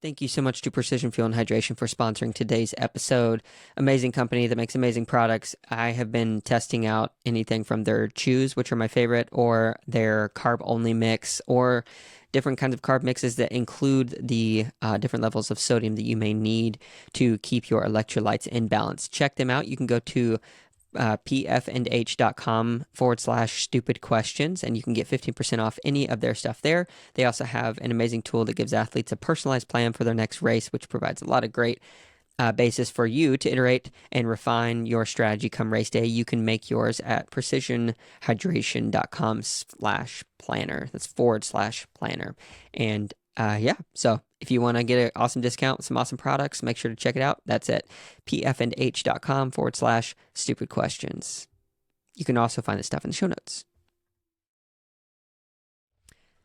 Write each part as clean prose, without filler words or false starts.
Thank you so much to Precision Fuel and Hydration for sponsoring today's episode. Amazing company that makes amazing products. I have been testing out anything from their chews, which are my favorite, or their carb-only mix, or different kinds of carb mixes that include the different levels of sodium that you may need to keep your electrolytes in balance. Check them out. You can go to pfandh.com/stupid questions, and you can get 15% off any of their stuff there. They also have an amazing tool that gives athletes a personalized plan for their next race, which provides a lot of great basis for you to iterate and refine your strategy come race day. You can make yours at precisionhydration.com/planner. That's /planner. And so if you want to get an awesome discount with some awesome products, make sure to check it out. That's at pfandh.com/stupid questions. You can also find the stuff in the show notes.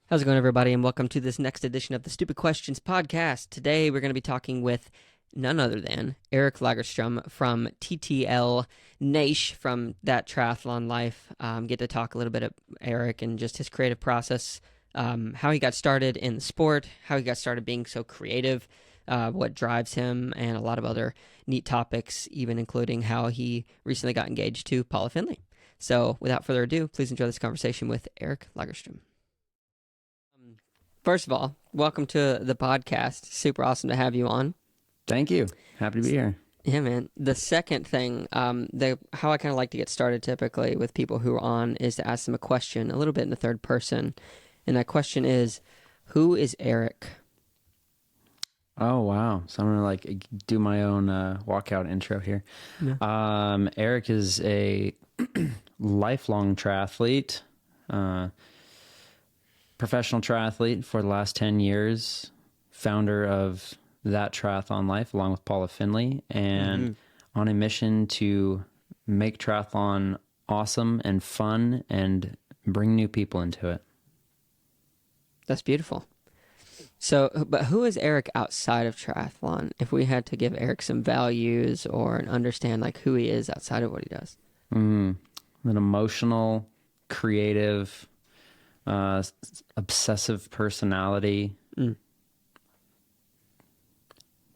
How's it going, everybody? And welcome to this next edition of the Stupid Questions podcast. Today, we're going to be talking with none other than Eric Lagerström from TTL Niche from That Triathlon Life. Get to talk a little bit of Eric and just his creative process, how he got started in the sport, how he got started being so creative, what drives him, and a lot of other neat topics, even including how he recently got engaged to Paula Findlay. So without further ado, please enjoy this conversation with Eric Lagerström. First of all, welcome to the podcast. Super awesome to have you on. Thank you. Happy to be here. Yeah, man. The second thing, how I kind of like to get started typically with people who are on is to ask them a question a little bit in the third person. And that question is, who is Eric? Oh, wow. So I'm going to do my own walkout intro here. Yeah. Eric is a lifelong triathlete, professional triathlete for the last 10 years, founder of That Triathlon Life along with Paula Findlay, and on a mission to make triathlon awesome and fun and bring new people into it. That's beautiful. So, but who is Eric outside of triathlon? If we had to give Eric some values or understand like who he is outside of what he does. An emotional, creative, obsessive personality.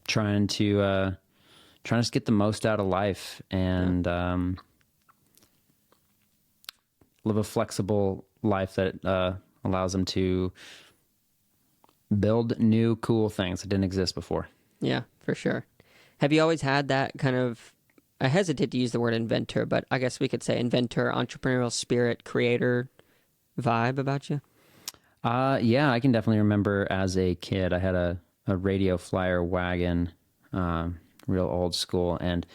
Trying to just get the most out of life and live a flexible life that allows them to build new cool things that didn't exist before. Yeah, for sure. Have you always had that kind of, I hesitate to use the word inventor, but I guess we could say inventor, entrepreneurial spirit, creator vibe about you? Yeah, I can definitely remember as a kid, I had a radio flyer wagon, real old school, and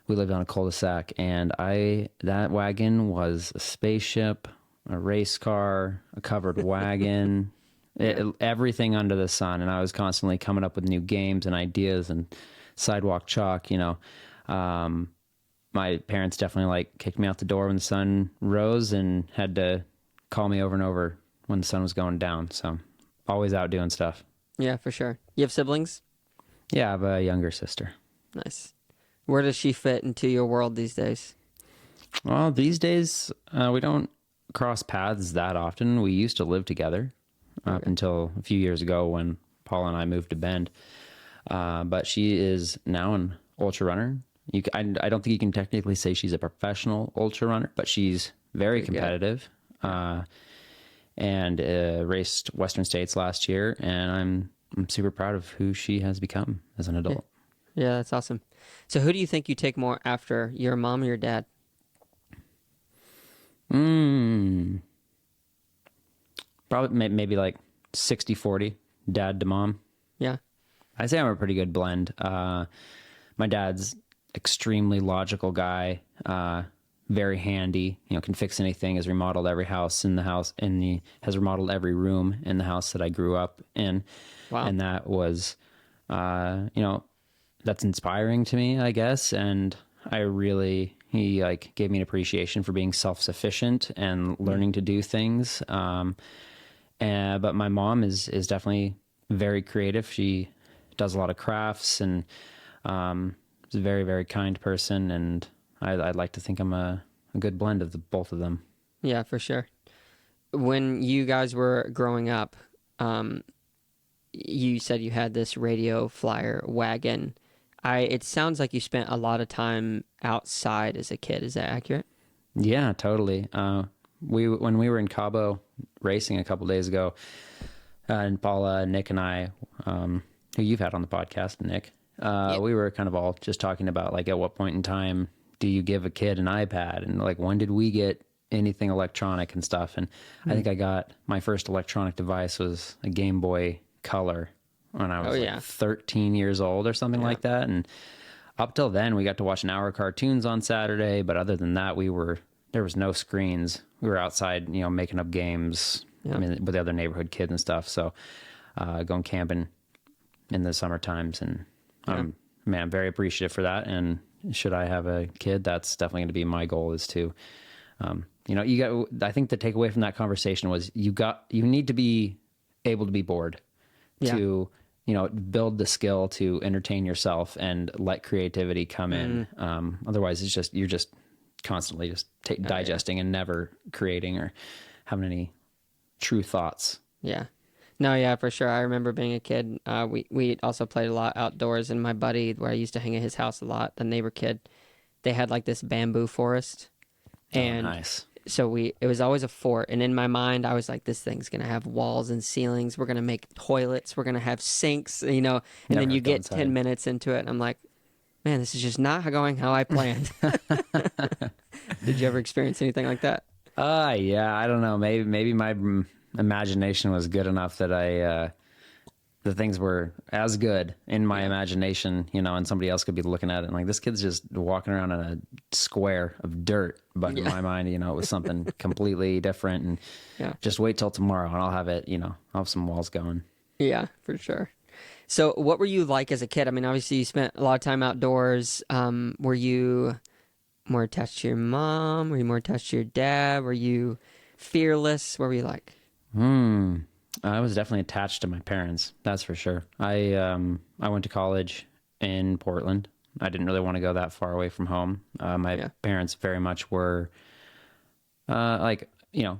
we lived on a cul-de-sac, and that wagon was a spaceship, a race car, a covered wagon, everything under the sun. And I was constantly coming up with new games and ideas and sidewalk chalk, my parents definitely kicked me out the door when the sun rose and had to call me over and over when the sun was going down. So always out doing stuff. Yeah, for sure. You have siblings? Yeah, I have a younger sister. Nice. Where does she fit into your world these days? Well, these days, we don't cross paths that often. We used to live together up until a few years ago when Paula and I moved to Bend. But she is now an ultra runner. I don't think you can technically say she's a professional ultra runner, but she's very competitive. And raced Western States last year, and I'm super proud of who she has become as an adult. Yeah, that's awesome. So who do you think you take more after, your mom or your dad? Probably maybe 60-40, dad to mom. Yeah. I say I'm a pretty good blend. My dad's extremely logical guy, very handy, can fix anything, has remodeled every house in the house, has remodeled every room in the house that I grew up in. Wow. And that was, that's inspiring to me, I guess. And he gave me an appreciation for being self-sufficient and learning to do things. But my mom is definitely very creative. She does a lot of crafts and, is a very, very kind person. And I'd like to think I'm a good blend of both of them. Yeah, for sure. When you guys were growing up, you said you had this radio flyer wagon. It sounds like you spent a lot of time outside as a kid. Is that accurate? Yeah, totally. When we were in Cabo racing a couple days ago, and Paula, Nick, and I, who you've had on the podcast, Nick, we were kind of all just talking about like, at what point in time do you give a kid an iPad, and like, when did we get anything electronic and stuff? And I think I got my first electronic device was a Game Boy Color when I was 13 years old or something like that. And up till then, we got to watch an hour of cartoons on Saturday, but other than that, there was no screens. We were outside, making up games. I mean, with the other neighborhood kids and stuff. So, going camping in the summer times, and I'm very appreciative for that. And should I have a kid, that's definitely going to be my goal, is to, I think the takeaway from that conversation was you need to be able to be bored to, build the skill to entertain yourself and let creativity come in. Otherwise you're just constantly just digesting and never creating or having any true thoughts. Yeah. No, yeah, for sure. I remember being a kid. We also played a lot outdoors, and my buddy, where I used to hang at his house a lot, the neighbor kid, they had like this bamboo forest. And nice. So it was always a fort. And in my mind, I was like, this thing's going to have walls and ceilings. We're going to make toilets. We're going to have sinks, and then you get 10 minutes into it, and I'm like, man, this is just not going how I planned. Did you ever experience anything like that? Yeah, I don't know. Maybe my imagination was good enough that the things were as good in my imagination, and somebody else could be looking at it and like, this kid's just walking around in a square of dirt. But in my mind, it was something completely different, and just wait till tomorrow and I'll have it, I'll have some walls going. Yeah, for sure. So what were you like as a kid? I mean, obviously you spent a lot of time outdoors. Were you more attached to your mom? Were you more attached to your dad? Were you fearless? What were you like? I was definitely attached to my parents. That's for sure. I went to college in Portland. I didn't really want to go that far away from home. My parents very much were, I don't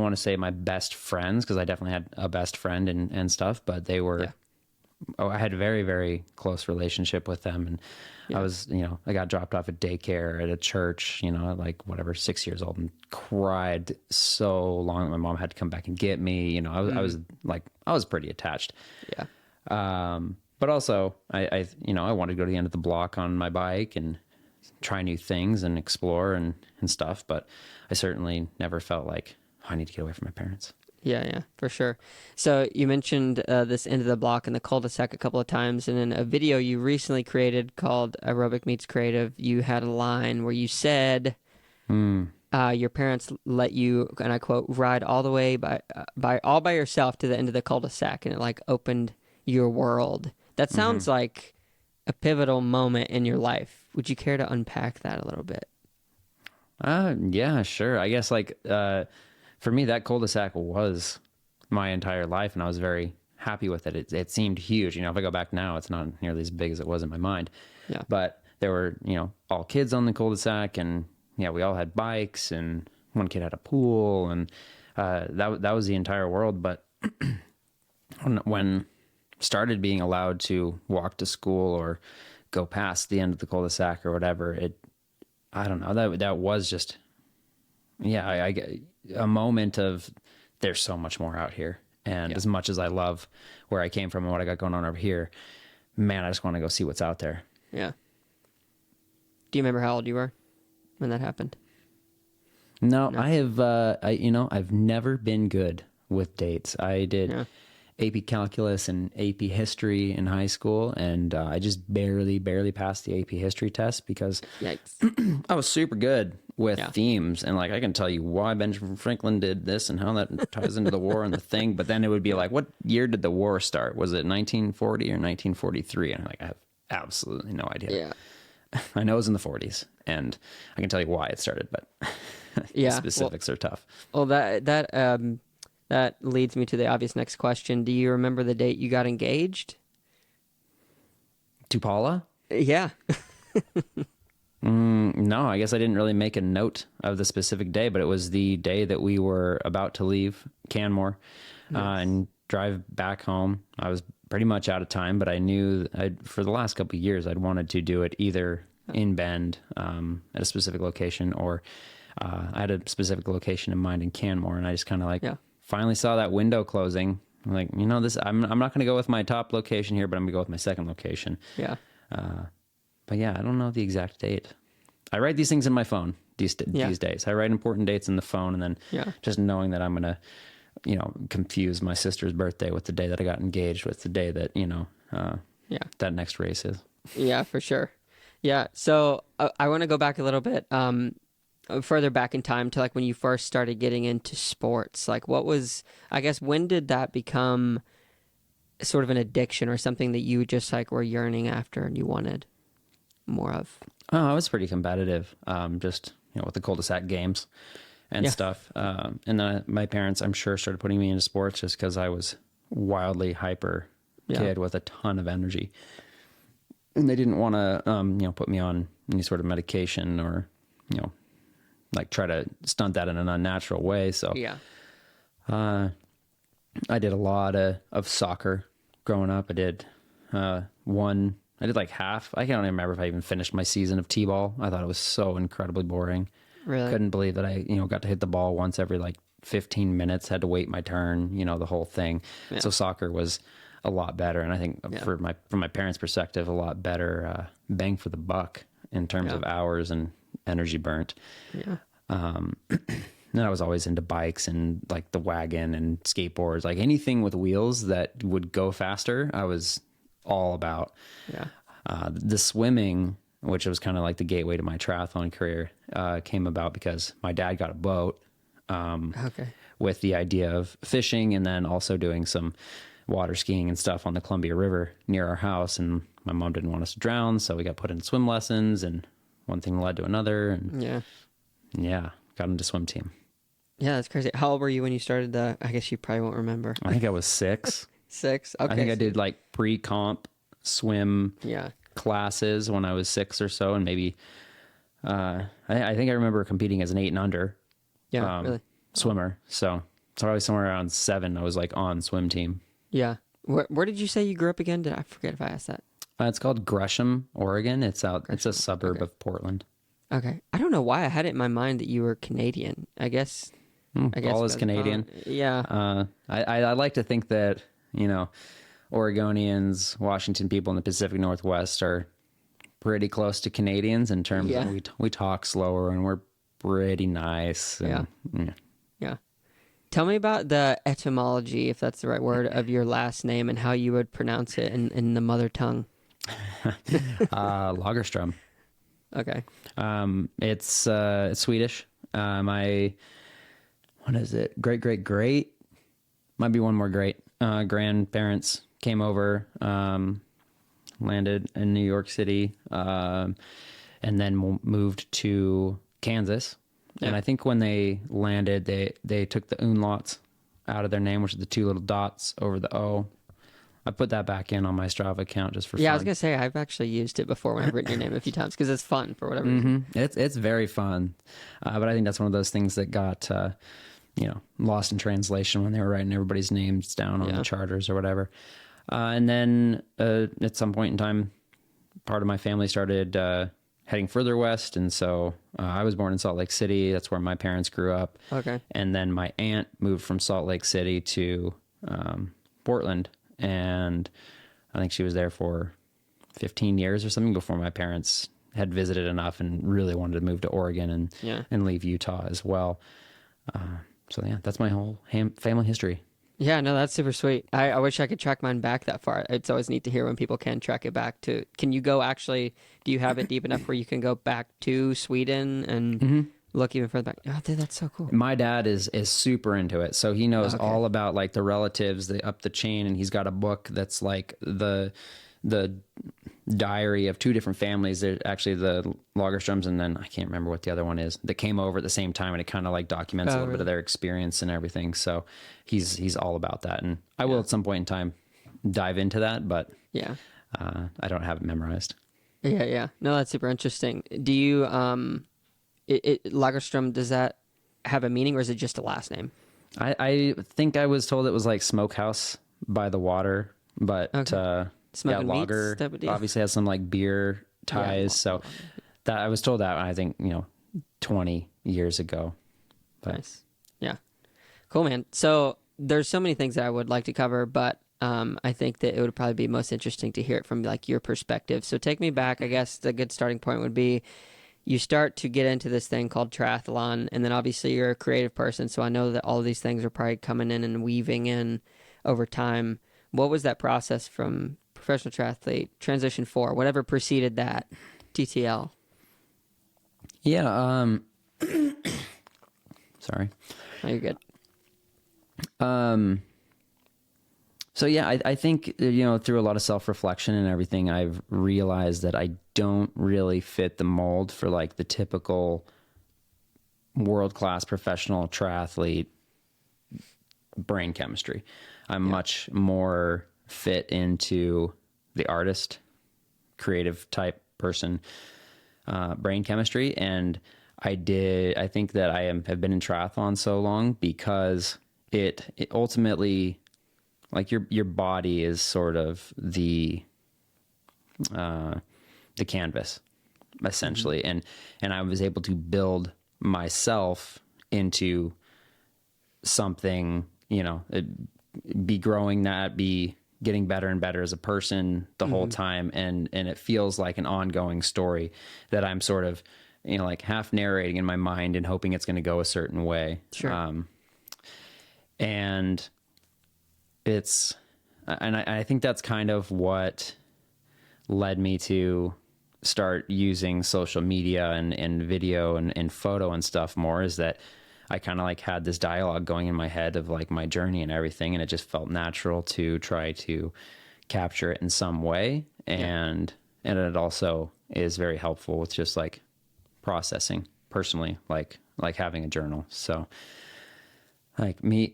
want to say my best friends, because I definitely had a best friend and stuff, but they were, I had a very, very close relationship with them. And I was, I got dropped off at daycare at a church, at like 6 years old, and cried so long that my mom had to come back and get me. I was pretty attached. Yeah. But also I wanted to go to the end of the block on my bike and try new things and explore and stuff. But I certainly never felt like, I need to get away from my parents. Yeah, for sure. So you mentioned this end of the block and the cul-de-sac a couple of times, and in a video you recently created called Aerobic Meets Creative, you had a line where you said your parents let you, and I quote, ride all the way all by yourself to the end of the cul-de-sac, and it like opened your world. That sounds like a pivotal moment in your life. Would you care to unpack that a little bit? Yeah, sure. I guess for me, that cul-de-sac was my entire life, and I was very happy with it. It seemed huge. If I go back now, it's not nearly as big as it was in my mind. Yeah. But there were, all kids on the cul-de-sac, and we all had bikes, and one kid had a pool, and that was the entire world. But when started being allowed to walk to school or go past the end of the cul-de-sac or whatever, I don't know, that was just, I get a moment of, there's so much more out here. And as much as I love where I came from and what I got going on over here, man, I just want to go see what's out there. Yeah. Do you remember how old you were when that happened? No. I have, I've never been good with dates. I did AP Calculus and AP History in high school, and I just barely passed the AP History test because I was super good with themes, and I can tell you why Benjamin Franklin did this and how that ties into the war and the thing, but then it would be like, what year did the war start? Was it 1940 or 1943? And I have absolutely no idea. Yeah. I know it was in the 40s, and I can tell you why it started, but the specifics are tough. Well, that leads me to the obvious next question. Do you remember the date you got engaged? To Paula? Yeah. No, I guess I didn't really make a note of the specific day, but it was the day that we were about to leave Canmore. Nice. And drive back home. I was pretty much out of time, but I knew for the last couple of years, I'd wanted to do it either in Bend at a specific location, or I had a specific location in mind in Canmore, and I just kind of finally saw that window closing. I'm like, I'm not going to go with my top location here, but I'm going to go with my second location. Yeah. But yeah, I don't know the exact date. I write these things in my phone these days. I write important dates in the phone, and then just knowing that I'm going to, confuse my sister's birthday with the day that I got engaged with the day that, that next race is. Yeah, for sure. Yeah. So I want to go back a little bit, further back in time to like when you first started getting into sports. Like when did that become sort of an addiction or something that you just like were yearning after and you wanted more of? Oh, I was pretty competitive, just, with the cul-de-sac games and stuff. And then my parents, I'm sure, started putting me into sports just because I was wildly hyper kid with a ton of energy. And they didn't want to, put me on any sort of medication or, like try to stunt that in an unnatural way. So I did a lot of soccer growing up. I did like half. I can't even remember if I even finished my season of T-ball. I thought it was so incredibly boring. Really? Couldn't believe that I, got to hit the ball once every like 15 minutes, had to wait my turn, the whole thing. Yeah. So soccer was a lot better. And I think from my parents' perspective, a lot better bang for the buck in terms of hours and energy burnt. Yeah. Then I was always into bikes and like the wagon and skateboards, like anything with wheels that would go faster, I was all about. Yeah. The swimming, which was kind of like the gateway to my triathlon career, came about because my dad got a boat with the idea of fishing and then also doing some water skiing and stuff on the Columbia River near our house. And my mom didn't want us to drown, so we got put in swim lessons, and one thing led to another. And got into swim team. Yeah, that's crazy. How old were you when you started I guess you probably won't remember. I think I was 6. 6? Okay. I think I did like pre-comp swim classes when I was 6 or so, and maybe I think I remember competing as an 8 and under really? Swimmer. So probably somewhere around 7, I was like on swim team. Yeah. Where did you say you grew up again? Did I forget if I asked that? It's called Gresham, Oregon. It's a suburb of Portland. Okay. I don't know why I had it in my mind that you were Canadian. I guess all is Canadian. Yeah. I like to think that, Oregonians, Washington people in the Pacific Northwest are pretty close to Canadians in terms of we talk slower and we're pretty nice. And, yeah. Tell me about the etymology, if that's the right word, of your last name and how you would pronounce it in the mother tongue. Lagerström. Okay. It's Swedish. What is it? Great. Might be one more great. Grandparents came over, landed in New York City, and then moved to Kansas. Yeah. And I think when they landed, they took the umlauts out of their name, which is the 2 little dots over the O. I put that back in on my Strava account just for fun. Yeah, I was going to say, I've actually used it before when I've written your name a few times because it's fun for whatever reason. It's very fun. But I think that's one of those things that got, lost in translation when they were writing everybody's names down on the charters or whatever. And then at some point in time, part of my family started heading further west. And so I was born in Salt Lake City. That's where my parents grew up. Okay. And then my aunt moved from Salt Lake City to Portland. And I think she was there for 15 years or something before my parents had visited enough and really wanted to move to Oregon and leave Utah as well. So that's my whole family history. Yeah, no, that's super sweet. I wish I could track mine back that far. It's always neat to hear when people can track it back to. Can you go do you have it deep enough where you can go back to Sweden and look even further back? Oh, dude, that's so cool. My dad is super into it. So he knows all about like the relatives up the chain, and he's got a book that's like the diary of 2 different families. There's actually the Lagerströms, and then I can't remember what the other one is, that came over at the same time, and it kind of like documents a little bit of their experience and everything. So he's all about that, and I will at some point in time dive into that, but I don't have it memorized. Yeah. No, that's super interesting. Do you Lagerström, does that have a meaning, or is it just a last name? I think I was told it was like Smokehouse by the water, but yeah, Smoking lager meats type of deal. obviously has some like beer ties. Yeah, So that I was told that, I think, 20 years ago. But nice. Yeah. Cool, man. So there's so many things that I would like to cover, but I think that it would probably be most interesting to hear it from like your perspective. So take me back. I guess the good starting point would be you start to get into this thing called triathlon, and then obviously you're a creative person, so I know that all of these things are probably coming in and weaving in over time. What was that process from professional triathlete, transition 4, whatever preceded that, TTL? yeah, sorry. Oh, you're good. So yeah, I think, through a lot of self-reflection and everything, I've realized that I don't really fit the mold for like the typical world-class professional triathlete brain chemistry. I'm much more fit into the artist, creative type person, brain chemistry. And I think that have been in triathlon so long because it ultimately, like your body is sort of the canvas essentially. And I was able to build myself into something, be growing that, be getting better and better as a person the whole time. And it feels like an ongoing story that I'm sort of, like half narrating in my mind and hoping it's going to go a certain way. Sure. And I think that's kind of what led me to start using social media and video and photo and stuff more, is that I kind of like had this dialogue going in my head of like my journey and everything. And it just felt natural to try to capture it in some way. And it also is very helpful with just like processing personally, like having a journal. So like me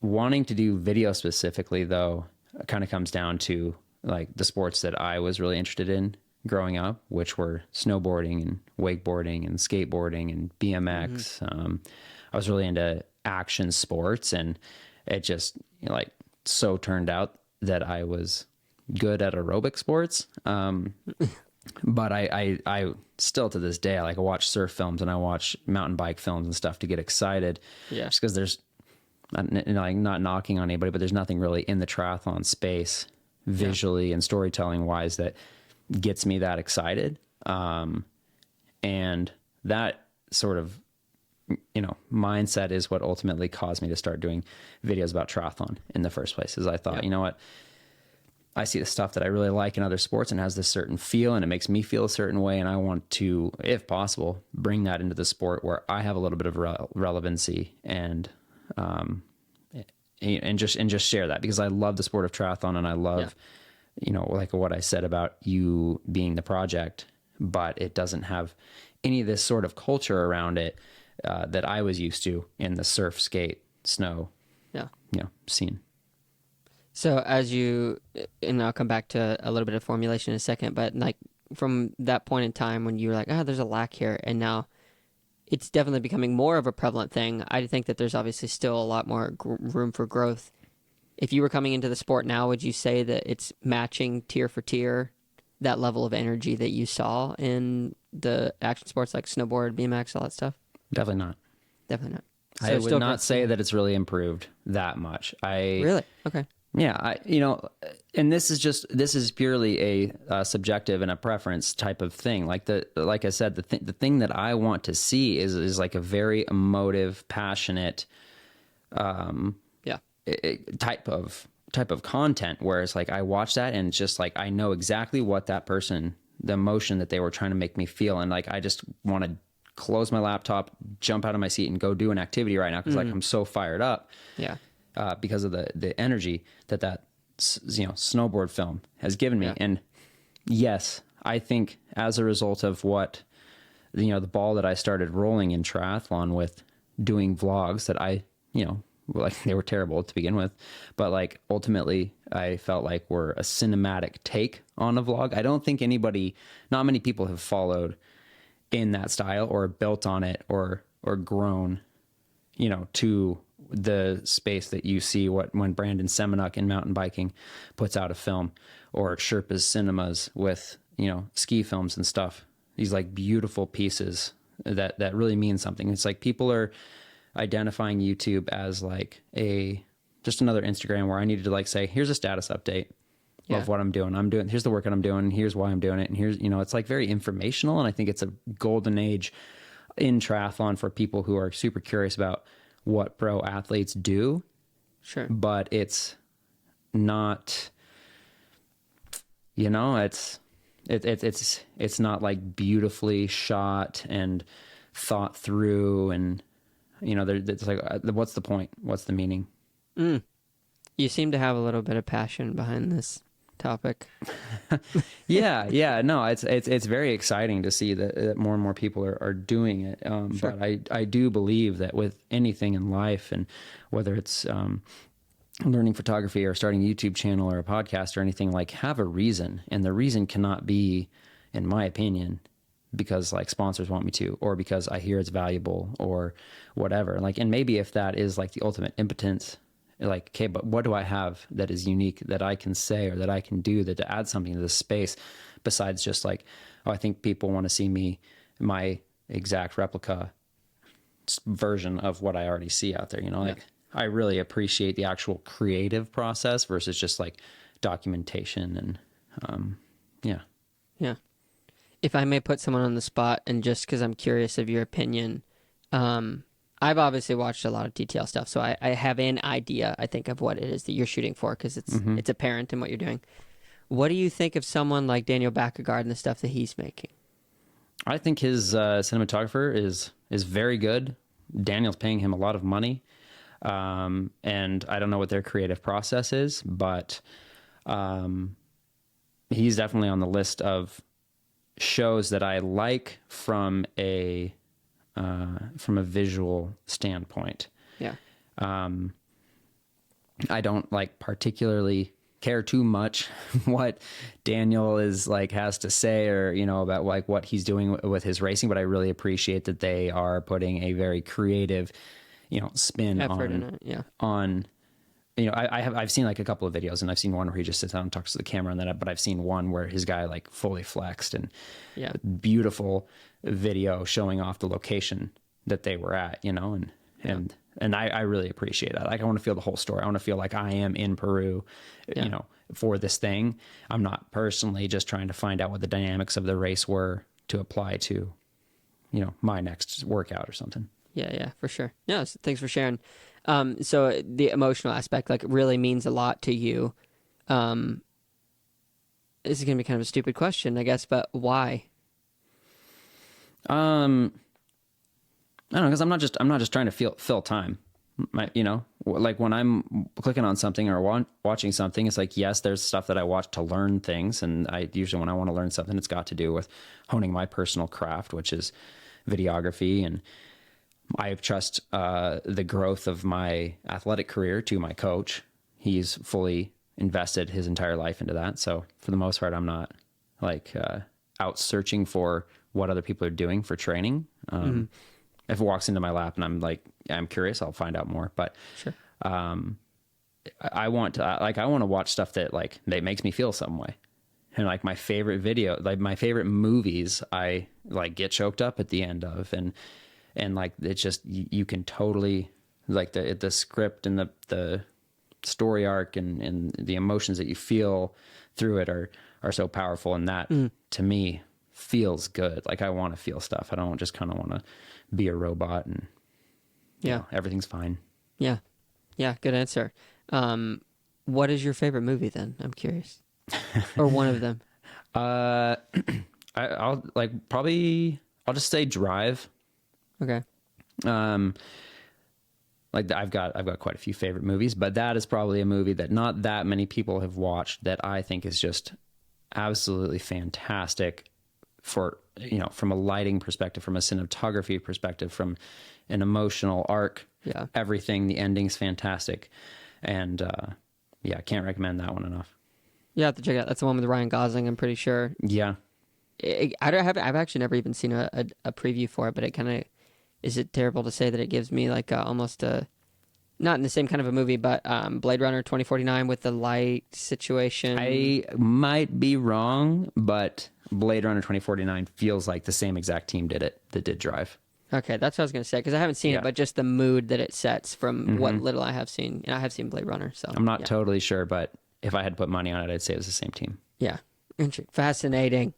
wanting to do video specifically though, kind of comes down to like the sports that I was really interested in growing up, which were snowboarding and wakeboarding and skateboarding and BMX. I was really into action sports, and it just like so turned out that I was good at aerobic sports. But I still to this day, I watch surf films and I watch mountain bike films and stuff to get excited. Yeah. Just because there's not knocking on anybody, but there's nothing really in the triathlon space visually and storytelling wise that gets me that excited. And that sort of, mindset is what ultimately caused me to start doing videos about triathlon in the first place. Is I thought, you know what, I see the stuff that I really like in other sports and has this certain feel and it makes me feel a certain way. And I want to, if possible, bring that into the sport where I have a little bit of relevancy and just share that, because I love the sport of triathlon and I love, like what I said about you being the project, but it doesn't have any of this sort of culture around it that I was used to in the surf, skate, snow, scene. So and I'll come back to a little bit of formulation in a second, but like from that point in time when you were like, there's a lack here, and now it's definitely becoming more of a prevalent thing. I think that there's obviously still a lot more room for growth. If you were coming into the sport now, would you say that it's matching tier for tier that level of energy that you saw in the action sports like snowboard, BMX, all that stuff? Definitely not. Definitely not. So I would not say that it's really improved that much. Really? Okay. Yeah, and this is purely a subjective and a preference type of thing. Like I said, the thing that I want to see is like a very emotive, passionate, type of content. Whereas like I watch that and it's just like I know exactly what that person, the emotion that they were trying to make me feel, and like I just want to close my laptop, jump out of my seat, and go do an activity right now because like I'm so fired up. Yeah. Because of the energy that snowboard film has given me. And yes, I think as a result of what, the ball that I started rolling in triathlon with doing vlogs that I, like they were terrible to begin with, but like ultimately I felt like were a cinematic take on a vlog. I don't think not many people have followed in that style or built on it or grown, to the space that you see when Brandon Semenuk in mountain biking puts out a film, or Sherpa's Cinemas with, ski films and stuff. These like beautiful pieces that really mean something. It's like people are identifying YouTube as like just another Instagram where I needed to like say, here's a status update of what I'm doing. Here's the workout I'm doing. Here's why I'm doing it. And here's, it's like very informational. And I think it's a golden age in triathlon for people who are super curious about what pro athletes do. Sure. But it's not, it's not like beautifully shot and thought through, and it's like, what's the point? What's the meaning? You seem to have a little bit of passion behind this topic. Yeah. No, it's very exciting to see that more and more people are doing it. Sure. But I do believe that with anything in life, and whether it's learning photography or starting a YouTube channel or a podcast or anything, like, have a reason. And the reason cannot be, in my opinion, because like sponsors want me to, or because I hear it's valuable or whatever. Like, and maybe if that is like the ultimate impotence, like, okay, but what do I have that is unique that I can say or that I can do that to add something to this space besides just like, oh, I think people want to see my exact replica version of what I already see out there. Like, I really appreciate the actual creative process versus just like documentation and yeah. If I may put someone on the spot, and just because I'm curious of your opinion, I've obviously watched a lot of TTL stuff, so I have an idea, I think, of what it is that you're shooting for, because it's apparent in what you're doing. What do you think of someone like Daniel Bakkegaard and the stuff that he's making? I think his cinematographer is very good. Daniel's paying him a lot of money, and I don't know what their creative process is, but he's definitely on the list of shows that I like from a visual standpoint. Yeah. I don't like particularly care too much what Daniel has to say, or, about like what he's doing with his racing, but I really appreciate that they are putting a very creative, spin Effort in it, yeah. on, I've seen like a couple of videos, and I've seen one where he just sits down and talks to the camera, and then, but I've seen one where his guy like fully flexed, and beautiful video showing off the location that they were at, and I really appreciate that. Like, I want to feel the whole story. I want to feel like I am in Peru, for this thing. I'm not personally just trying to find out what the dynamics of the race were to apply to, my next workout or something. Yeah, for sure. Yeah, so thanks for sharing. So the emotional aspect, like, really means a lot to you. This is going to be kind of a stupid question, I guess, but why? I don't know, because I'm not just trying to fill time. Like when I'm clicking on something or watching something, it's like, yes, there's stuff that I watch to learn things, and I usually, when I want to learn something, it's got to do with honing my personal craft, which is videography, and I trust the growth of my athletic career to my coach. He's fully invested his entire life into that. So for the most part, I'm not like out searching for what other people are doing for training. If it walks into my lap and I'm like, I'm curious, I'll find out more. But sure. I want to watch stuff that makes me feel some way. And like my favorite video, like my favorite movies, I like get choked up at the end of, and like, it's just, you can totally, like, the script and the story arc and the emotions that you feel through it are so powerful. And that to me feels good. Like, I want to feel stuff. I don't just kind of want to be a robot and everything's fine. Yeah. Good answer. What is your favorite movie then? I'm curious. Or one of them. I'll just say Drive. Okay. Like, I've got quite a few favorite movies, but that is probably a movie that not that many people have watched that I think is just absolutely fantastic for, from a lighting perspective, from a cinematography perspective, from an emotional arc, everything. The ending's fantastic. And, I can't recommend that one enough. You have to check it out. That's the one with Ryan Gosling, I'm pretty sure. Yeah. I've actually never even seen a preview for it, but it kind of, is it terrible to say that it gives me like almost a not in the same kind of a movie, but Blade Runner 2049 with the light situation. I might be wrong, but Blade Runner 2049 feels like the same exact team did it that did Drive. Okay, that's what I was going to say, because I haven't seen it, but just the mood that it sets from what little I have seen. And I have seen Blade Runner, so I'm not totally sure, but if I had to put money on it, I'd say it was the same team. Yeah. Fascinating.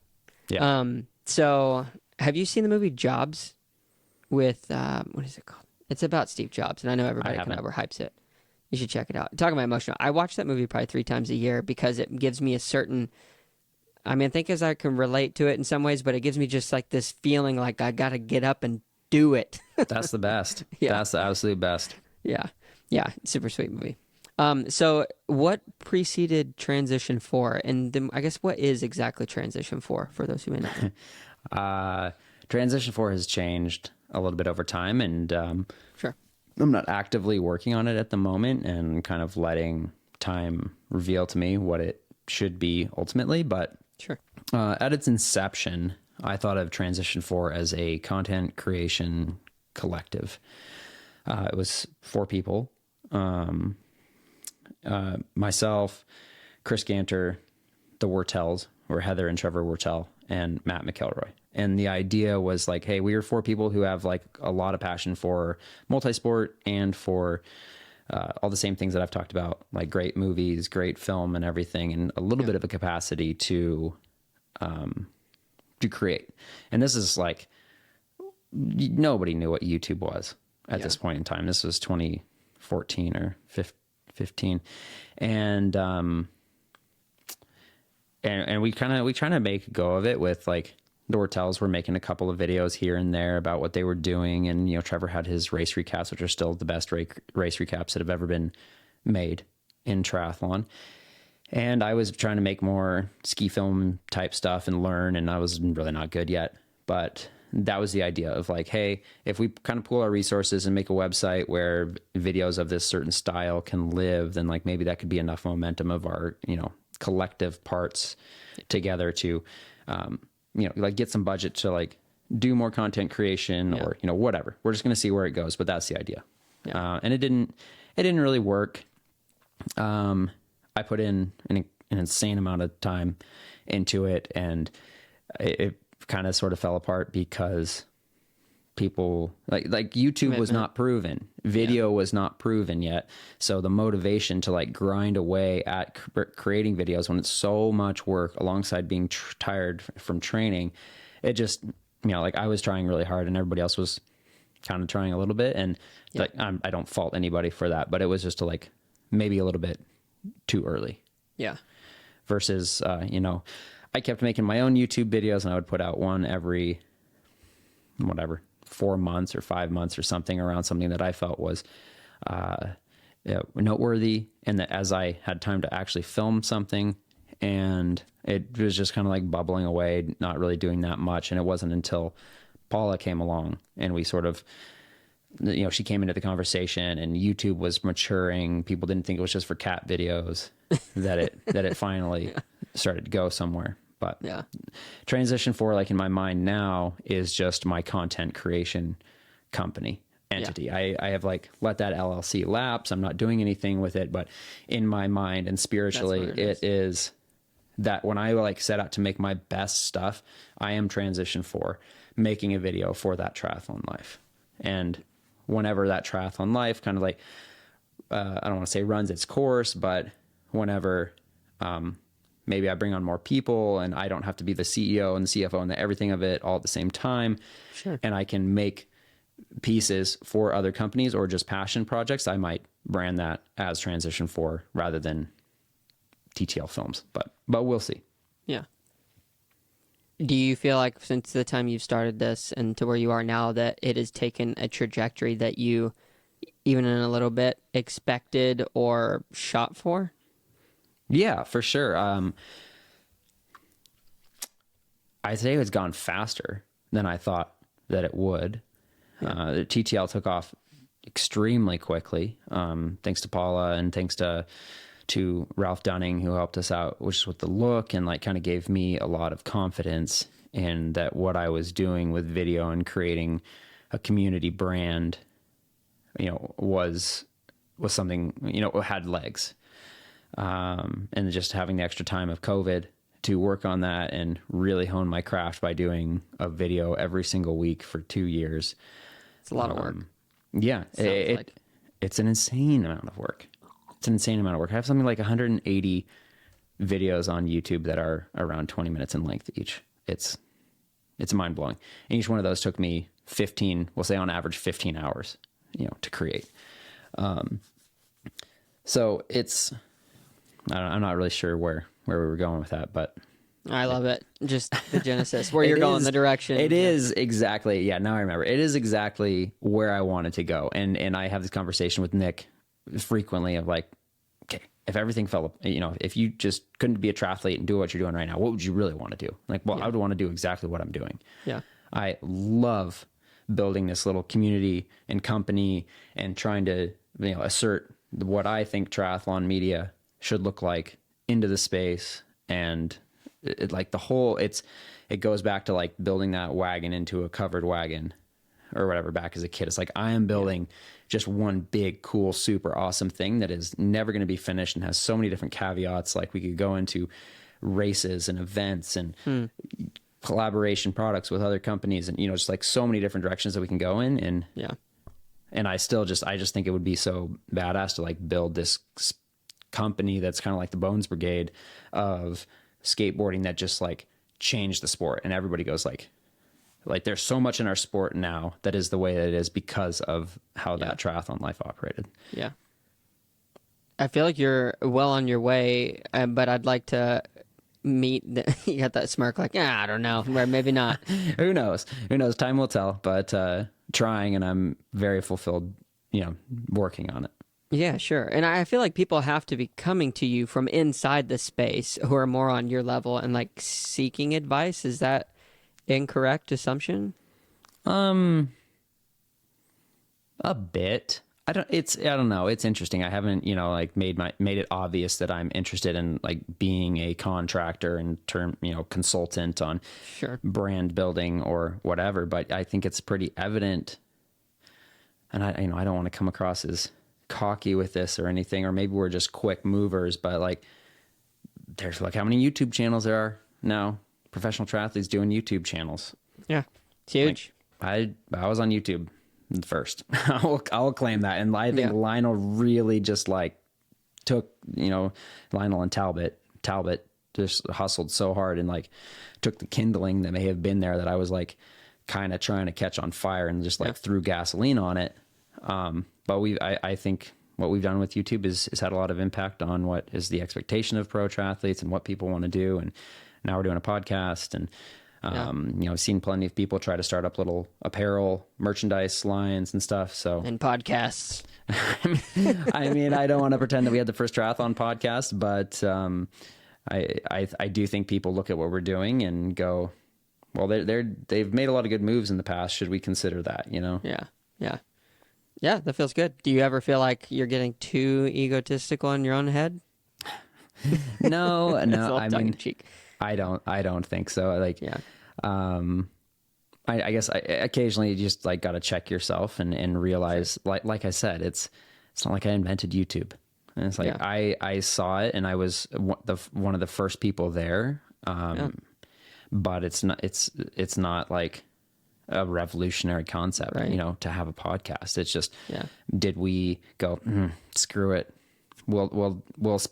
Yeah. So have you seen the movie Jobs with, what is it called? It's about Steve Jobs, and I know everybody kind of overhypes it. You should check it out. Talking about emotional, I watch that movie probably 3 times a year because it gives me a certain, I mean, I think as I can relate to it in some ways, but it gives me just like this feeling like I got to get up and do it. That's the best. Yeah. That's the absolute best. Yeah. Yeah. Super sweet movie. So what preceded Transition 4? And then I guess what is exactly Transition 4 for those who may not know? Transition 4 has changed a little bit over time, and Sure. I'm not actively working on it at the moment and kind of letting time reveal to me what it should be ultimately. But Sure. At its inception, I thought of Transition 4 as a content creation collective. It was 4 people. Myself, Chris Ganter, the Wortels, or Heather and Trevor Wortel, and Matt McElroy. And the idea was like, hey, we are 4 people who have like a lot of passion for multisport and for all the same things that I've talked about, like great movies, great film and everything, and a little bit of a capacity to create. And this is like, nobody knew what YouTube was at this point in time. This was 2014 or 15. And we trying to make a go of it with like the Wortels were making a couple of videos here and there about what they were doing. And, you know, Trevor had his race recaps, which are still the best race recaps that have ever been made in triathlon. And I was trying to make more ski film type stuff and learn, and I was really not good yet. But that was the idea of like, hey, if we kind of pool our resources and make a website where videos of this certain style can live, then like maybe that could be enough momentum of our, you know, collective parts together to, you know, like get some budget to like do more content creation or, you know, whatever. We're just going to see where it goes, but that's the idea. And it didn't really work. I put in an insane amount of time into it, and it kind of sort of fell apart because people like YouTube was not proven, video was not proven yet. So the motivation to like grind away at creating videos when it's so much work alongside being tired from training, it just, you know, like I was trying really hard and everybody else was kind of trying a little bit. And like, I don't fault anybody for that, but it was just like maybe a little bit too early. Yeah. Versus, you know, I kept making my own YouTube videos and I would put out one every, whatever, 4 months or 5 months or something around something that I felt was noteworthy. And that as I had time to actually film something, and it was just kind of like bubbling away, not really doing that much. And it wasn't until Paula came along and we sort of, you know, she came into the conversation and YouTube was maturing. People didn't think it was just for cat videos that it finally started to go somewhere. But Transition 4, like in my mind now, is just my content creation company entity. I have like let that LLC lapse. I'm not doing anything with it, but in my mind and spiritually, it is that when I like set out to make my best stuff, I am Transition 4, making a video for that triathlon life. And whenever that triathlon life kind of like, I don't want to say runs its course, but whenever, maybe I bring on more people and I don't have to be the CEO and the CFO and everything of it all at the same time. Sure. And I can make pieces for other companies or just passion projects, I might brand that as Transition 4 rather than TTL Films, but we'll see. Yeah. Do you feel like since the time you've started this and to where you are now that it has taken a trajectory that you even in a little bit expected or shot for? Yeah, for sure. I'd say it's gone faster than I thought that it would. The TTL took off extremely quickly, thanks to Paula and thanks to Ralph Dunning, who helped us out, which is with the look and like kind of gave me a lot of confidence in that what I was doing with video and creating a community brand, you know, was was something, you know, had legs. And just having the extra time of COVID to work on that and really hone my craft by doing a video every single week for 2 years. It's a lot of work. Yeah. It's an insane amount of work. It's an insane amount of work. I have something like 180 videos on YouTube that are around 20 minutes in length each. It's mind blowing. And each one of those took me 15, we'll say on average 15 hours, you know, to create. So I'm not really sure where we were going with that, but I love it. Just the genesis, where you're going, the direction. It is exactly. Yeah. Now I remember. It is exactly where I wanted to go. And I have this conversation with Nick frequently of like, okay, if everything fell, you know, if you just couldn't be a triathlete and do what you're doing right now, what would you really want to do? Like, well, I would want to do exactly what I'm doing. Yeah. I love building this little community and company and trying to, you know, assert what I think triathlon media should look like into the space. And it goes back to like building that wagon into a covered wagon or whatever back as a kid. It's like, I am building just one big, cool, super awesome thing that is never going to be finished and has so many different caveats. Like we could go into races and events and collaboration products with other companies and, you know, just like so many different directions that we can go in. And I just think it would be so badass to like build this company that's kind of like the Bones Brigade of skateboarding that just like changed the sport. And everybody goes like there's so much in our sport now that is the way that it is because of how that triathlon life operated. Yeah. I feel like you're well on your way, but I'd like to meet you got that smirk like, I don't know, or maybe not. Who knows? Time will tell, but trying, and I'm very fulfilled, you know, working on it. Yeah, sure. And I feel like people have to be coming to you from inside the space who are more on your level and like seeking advice. Is that incorrect assumption? A bit. I don't know. It's interesting. I haven't, you know, like made it obvious that I'm interested in like being a contractor and consultant on brand building or whatever, but I think it's pretty evident. And I don't want to come across as cocky with this or anything, or maybe we're just quick movers, but like there's like how many YouTube channels there are now, professional triathletes doing YouTube channels. Yeah. It's huge. Like, I was on YouTube first. I'll claim that. And I think Lionel really just like took, you know, Lionel and Talbot just hustled so hard and like took the kindling that may have been there that I was like kind of trying to catch on fire and just like threw gasoline on it. But I think what we've done with YouTube is had a lot of impact on what is the expectation of pro triathletes and what people want to do. And now we're doing a podcast and, you know, I've seen plenty of people try to start up little apparel merchandise lines and stuff. So, and podcasts. I mean, I don't want to pretend that we had the first triathlon podcast, but, I do think people look at what we're doing and go, well, they've made a lot of good moves in the past. Should we consider that, you know? Yeah. Yeah. Yeah, that feels good. Do you ever feel like you're getting too egotistical in your own head? No. I mean, I don't think so. Like, I guess I occasionally just like got to check yourself and realize, like I said, it's not like I invented YouTube. And it's like, I saw it and I was one of the first people there. But it's not like a revolutionary concept, you know, to have a podcast. It's just, did we go, screw it. We'll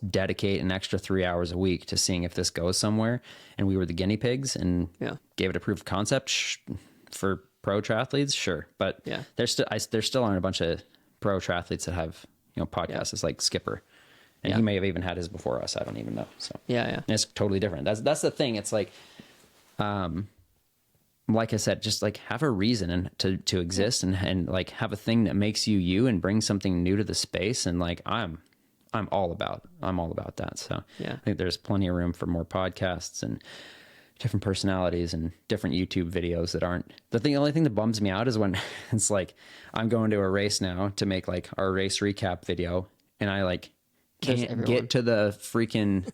dedicate an extra 3 hours a week to seeing if this goes somewhere. And we were the guinea pigs and gave it a proof of concept for pro triathletes. Sure. But there still aren't a bunch of pro triathletes that have, you know, podcasts. It's like Skipper. And he may have even had his before us. I don't even know. So and it's totally different. That's the thing. It's like, like I said, just like have a reason to exist and like have a thing that makes you and bring something new to the space. And like, I'm all about that. So I think there's plenty of room for more podcasts and different personalities and different YouTube videos that aren't the only thing that bums me out is when it's like, I'm going to a race now to make like our race recap video. And I like can't get to the freaking,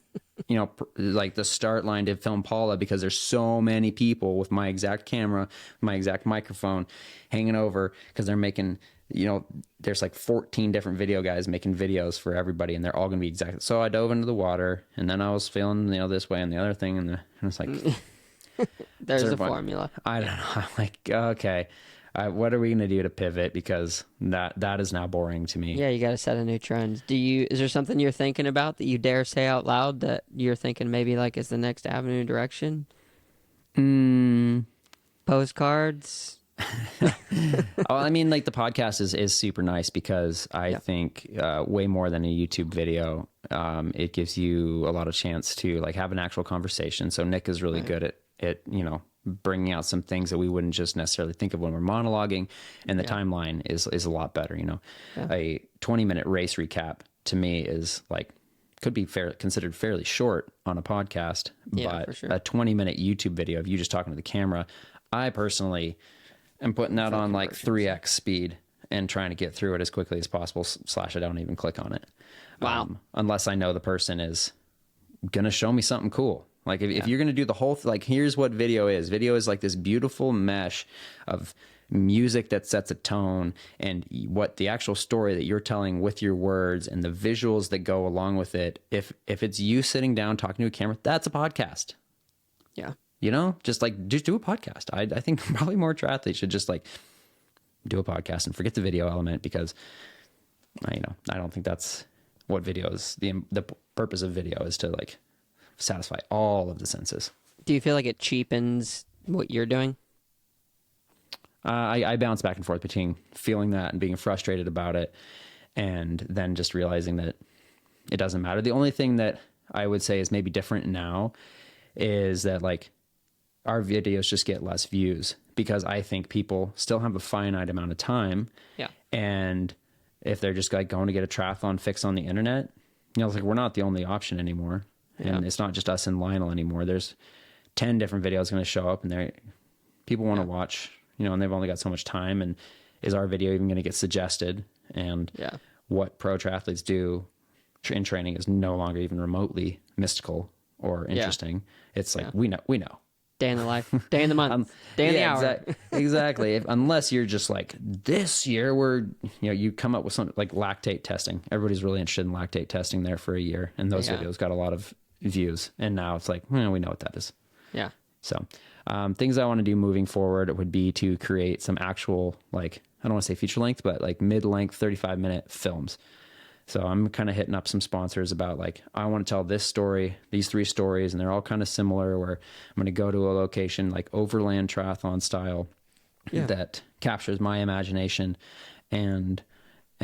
you know, like the start line to film Paula because there's so many people with my exact camera, my exact microphone hanging over because they're making there's like 14 different video guys making videos for everybody, and they're all going to be exactly. So I dove into the water, and then I was feeling, this way and the other thing. And it's like, there's a formula. I don't know. I'm like, okay, what are we going to do to pivot? Because that is now boring to me. Yeah, you got to set a new trend. Is there something you're thinking about that you dare say out loud that you're thinking maybe like is the next avenue direction? Postcards. I mean, like the podcast is super nice because I think way more than a YouTube video, it gives you a lot of chance to like have an actual conversation. So Nick is really good at bringing out some things that we wouldn't just necessarily think of when we're monologuing, and the timeline is a lot better. A 20-minute race recap to me is like could be considered fairly short on a podcast, but a 20-minute YouTube video of you just talking to the camera, I personally am putting that on like 3x speed and trying to get through it as quickly as possible. / I don't even click on it. Wow. Unless I know the person is going to show me something cool. Like if you're going to do the whole, like, here's what video is. Video is like this beautiful mesh of music that sets a tone, and what the actual story that you're telling with your words and the visuals that go along with it. If it's you sitting down talking to a camera, that's a podcast. Yeah. Just do a podcast. I think probably more triathletes should just like do a podcast and forget the video element, because I don't think that's what video is. The purpose of video is to like satisfy all of the senses. Do you feel like it cheapens what you're doing? I bounce back and forth between feeling that and being frustrated about it, and then just realizing that it doesn't matter. The only thing that I would say is maybe different now is that like our videos just get less views, because I think people still have a finite amount of time. Yeah. And if they're just like going to get a triathlon fix on the internet, it's like we're not the only option anymore. And it's not just us and Lionel anymore. There's 10 different videos going to show up, and people want to watch, and they've only got so much time. And is our video even going to get suggested? And what pro triathletes do in training is no longer even remotely mystical or interesting. It's like, we know. Day in the life, day in the month, day in the hour. Exactly. Unless you're just like, this year you come up with something like lactate testing. Everybody's really interested in lactate testing there for a year. And those videos got a lot of views. And now it's like, we know what that is. Yeah. So things I want to do moving forward would be to create some actual, like, I don't want to say feature length, but like mid-length 35-minute films. So I'm kind of hitting up some sponsors about like, I want to tell this story, these 3 stories, and they're all kind of similar, where I'm going to go to a location like overland triathlon style that captures my imagination and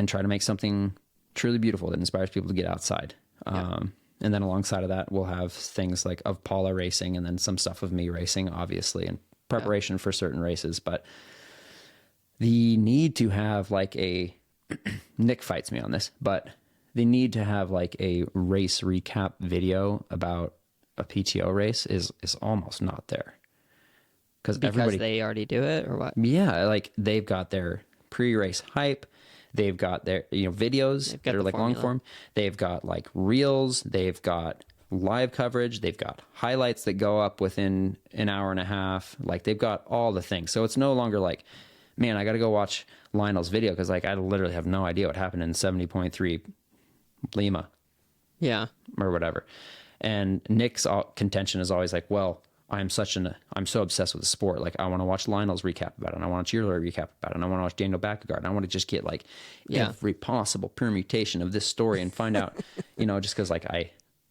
try to make something truly beautiful that inspires people to get outside. And then alongside of that, we'll have things like of Paula racing, and then some stuff of me racing, obviously, and preparation for certain races. But the need to have like Nick fights me on this, but the need to have like a race recap video about a PTO race is almost not there. Because they already do it, or what? Yeah, like they've got their pre-race hype. They've got their videos that are like long form. They've got like reels. They've got live coverage. They've got highlights that go up within an hour and a half. Like they've got all the things. So it's no longer like, man, I got to go watch Lionel's video because like I literally have no idea what happened in 70.3 Lima. Yeah. Or whatever. And Nick's contention is always like, well, I'm so obsessed with the sport. Like I want to watch Lionel's recap about it, and I want to cheerleader recap about it, and I want to watch Daniel Backegaard, and I want to just get like every possible permutation of this story and find out, just because like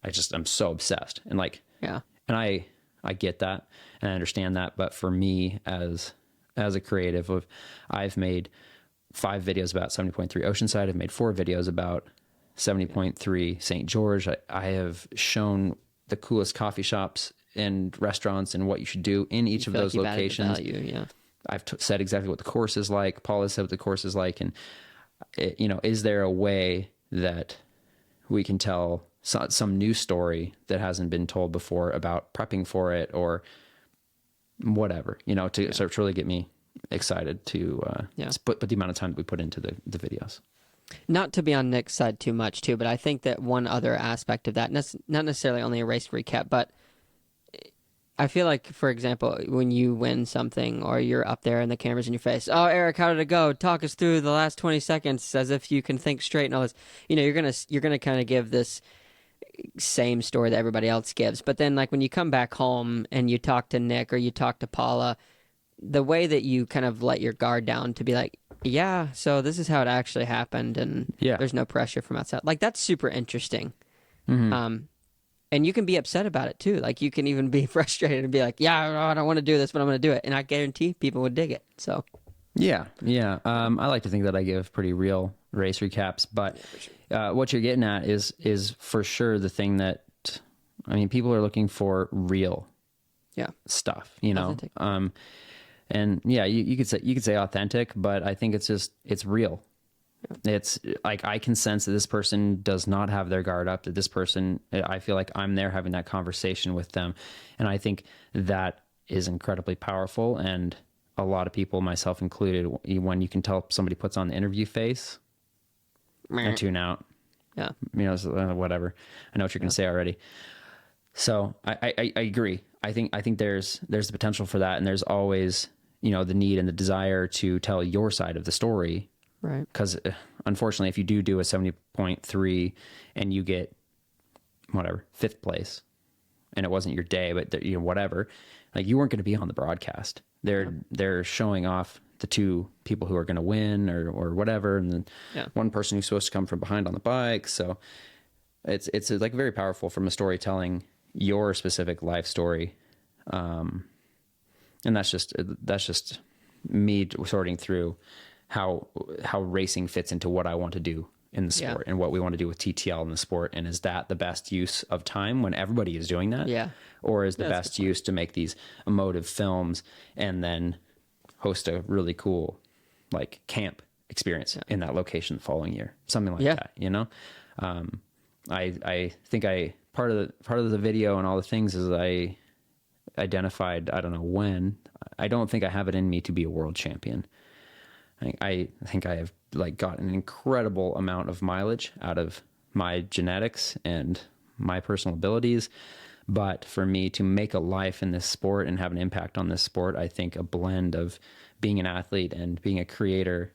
I'm so obsessed, and like and I get that and I understand that, but for me as a creative, I've made 5 videos about 70.3 Oceanside. I've made 4 videos about 70.3 St. George. I have shown the coolest coffee shops and restaurants and what you should do in each of those locations. I've said exactly what the course is like. Paula said what the course is like. And, is there a way that we can tell some new story that hasn't been told before about prepping for it or whatever, to sort of really get me excited to put the amount of time that we put into the videos. Not to be on Nick's side too much too, but I think that one other aspect of that, not necessarily only a race recap, but I feel like, for example, when you win something or you're up there and the camera's in your face, oh, Eric, how did it go? Talk us through the last 20 seconds as if you can think straight and all this. You're gonna kind of give this same story that everybody else gives. But then, like, when you come back home and you talk to Nick or you talk to Paula, the way that you kind of let your guard down to be like, yeah, so this is how it actually happened, and Yeah. there's no pressure from outside. Like, that's super interesting. Mm-hmm. And you can be upset about it too. Like, you can even be frustrated and be like, yeah, I don't want to do this, but I'm going to do it. And I guarantee people would dig it. So, Yeah. Yeah. I like to think that I give pretty real race recaps, but what you're getting at is for sure the thing that, I mean, people are looking for real yeah, stuff, you know? authentic. And yeah, you could say authentic, but I think it's real. It's like, I can sense that this person does not have their guard up, that this person, I feel like I'm there having that conversation with them. And I think that is incredibly powerful. And a lot of people, myself included, when you can tell somebody puts on the interview face, I tune out. Yeah. You know, whatever. I know what you're going to say already. So I agree. I think there's the potential for that. And there's always, you know, the need and the desire to tell your side of the story. Right. Because unfortunately, if you do a 70.3 and you get whatever, 5th place, and it wasn't your day, but you know, whatever, like, you weren't going to be on the broadcast. They're showing off the 2 people who are going to win or whatever, and then one person who's supposed to come from behind on the bike. So it's like very powerful from a storytelling your specific life story, and that's just me sorting through how racing fits into what I want to do in the sport and what we want to do with TTL in the sport. And is that the best use of time when everybody is doing that? Yeah. Or is the best use to make these emotive films and then host a really cool, like, camp experience in that location the following year, something like that, you know? I think part of the video and all the things is I identified, I don't know when, I don't think I have it in me to be a world champion. I think I have, like, got an incredible amount of mileage out of my genetics and my personal abilities. But for me to make a life in this sport and have an impact on this sport, I think a blend of being an athlete and being a creator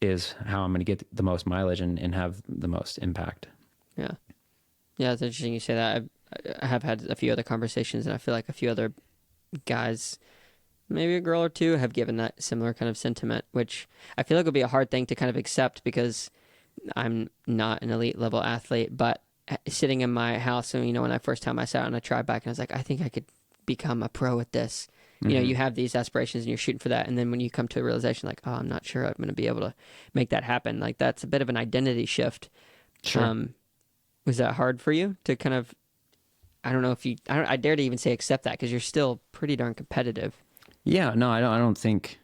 is how I'm going to get the most mileage and have the most impact. Yeah. Yeah, it's interesting you say that. I have had a few other conversations, and I feel like a few other guys, maybe a girl or two, have given that similar kind of sentiment, which I feel like would be a hard thing to kind of accept because I'm not an elite level athlete. But sitting in my house, and, you know, when I first time I sat on a tri bike and I was like, I think I could become a pro at this. Mm-hmm. You know, you have these aspirations and you're shooting for that. And then when you come to a realization like, oh, I'm not sure I'm going to be able to make that happen. Like, that's a bit of an identity shift. Was that hard for you to kind of, I don't know if you, I dare to even say accept that because you're still pretty darn competitive. Yeah, no, I don't think,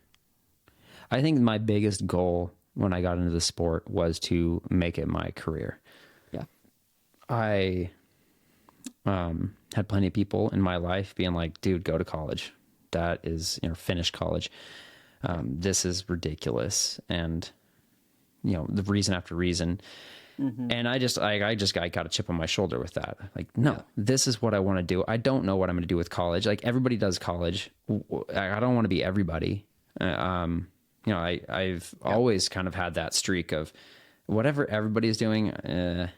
I think my biggest goal when I got into the sport was to make it my career. Yeah. I had plenty of people in my life being like, dude, go to college. That is, you know, finish college. This is ridiculous. And, you know, the reason after reason. Mm-hmm. And I got a chip on my shoulder with that. Like, no, this is what I want to do. I don't know what I'm going to do with college. Like, everybody does college. I don't want to be everybody. You know, I've always kind of had that streak of whatever everybody's doing. I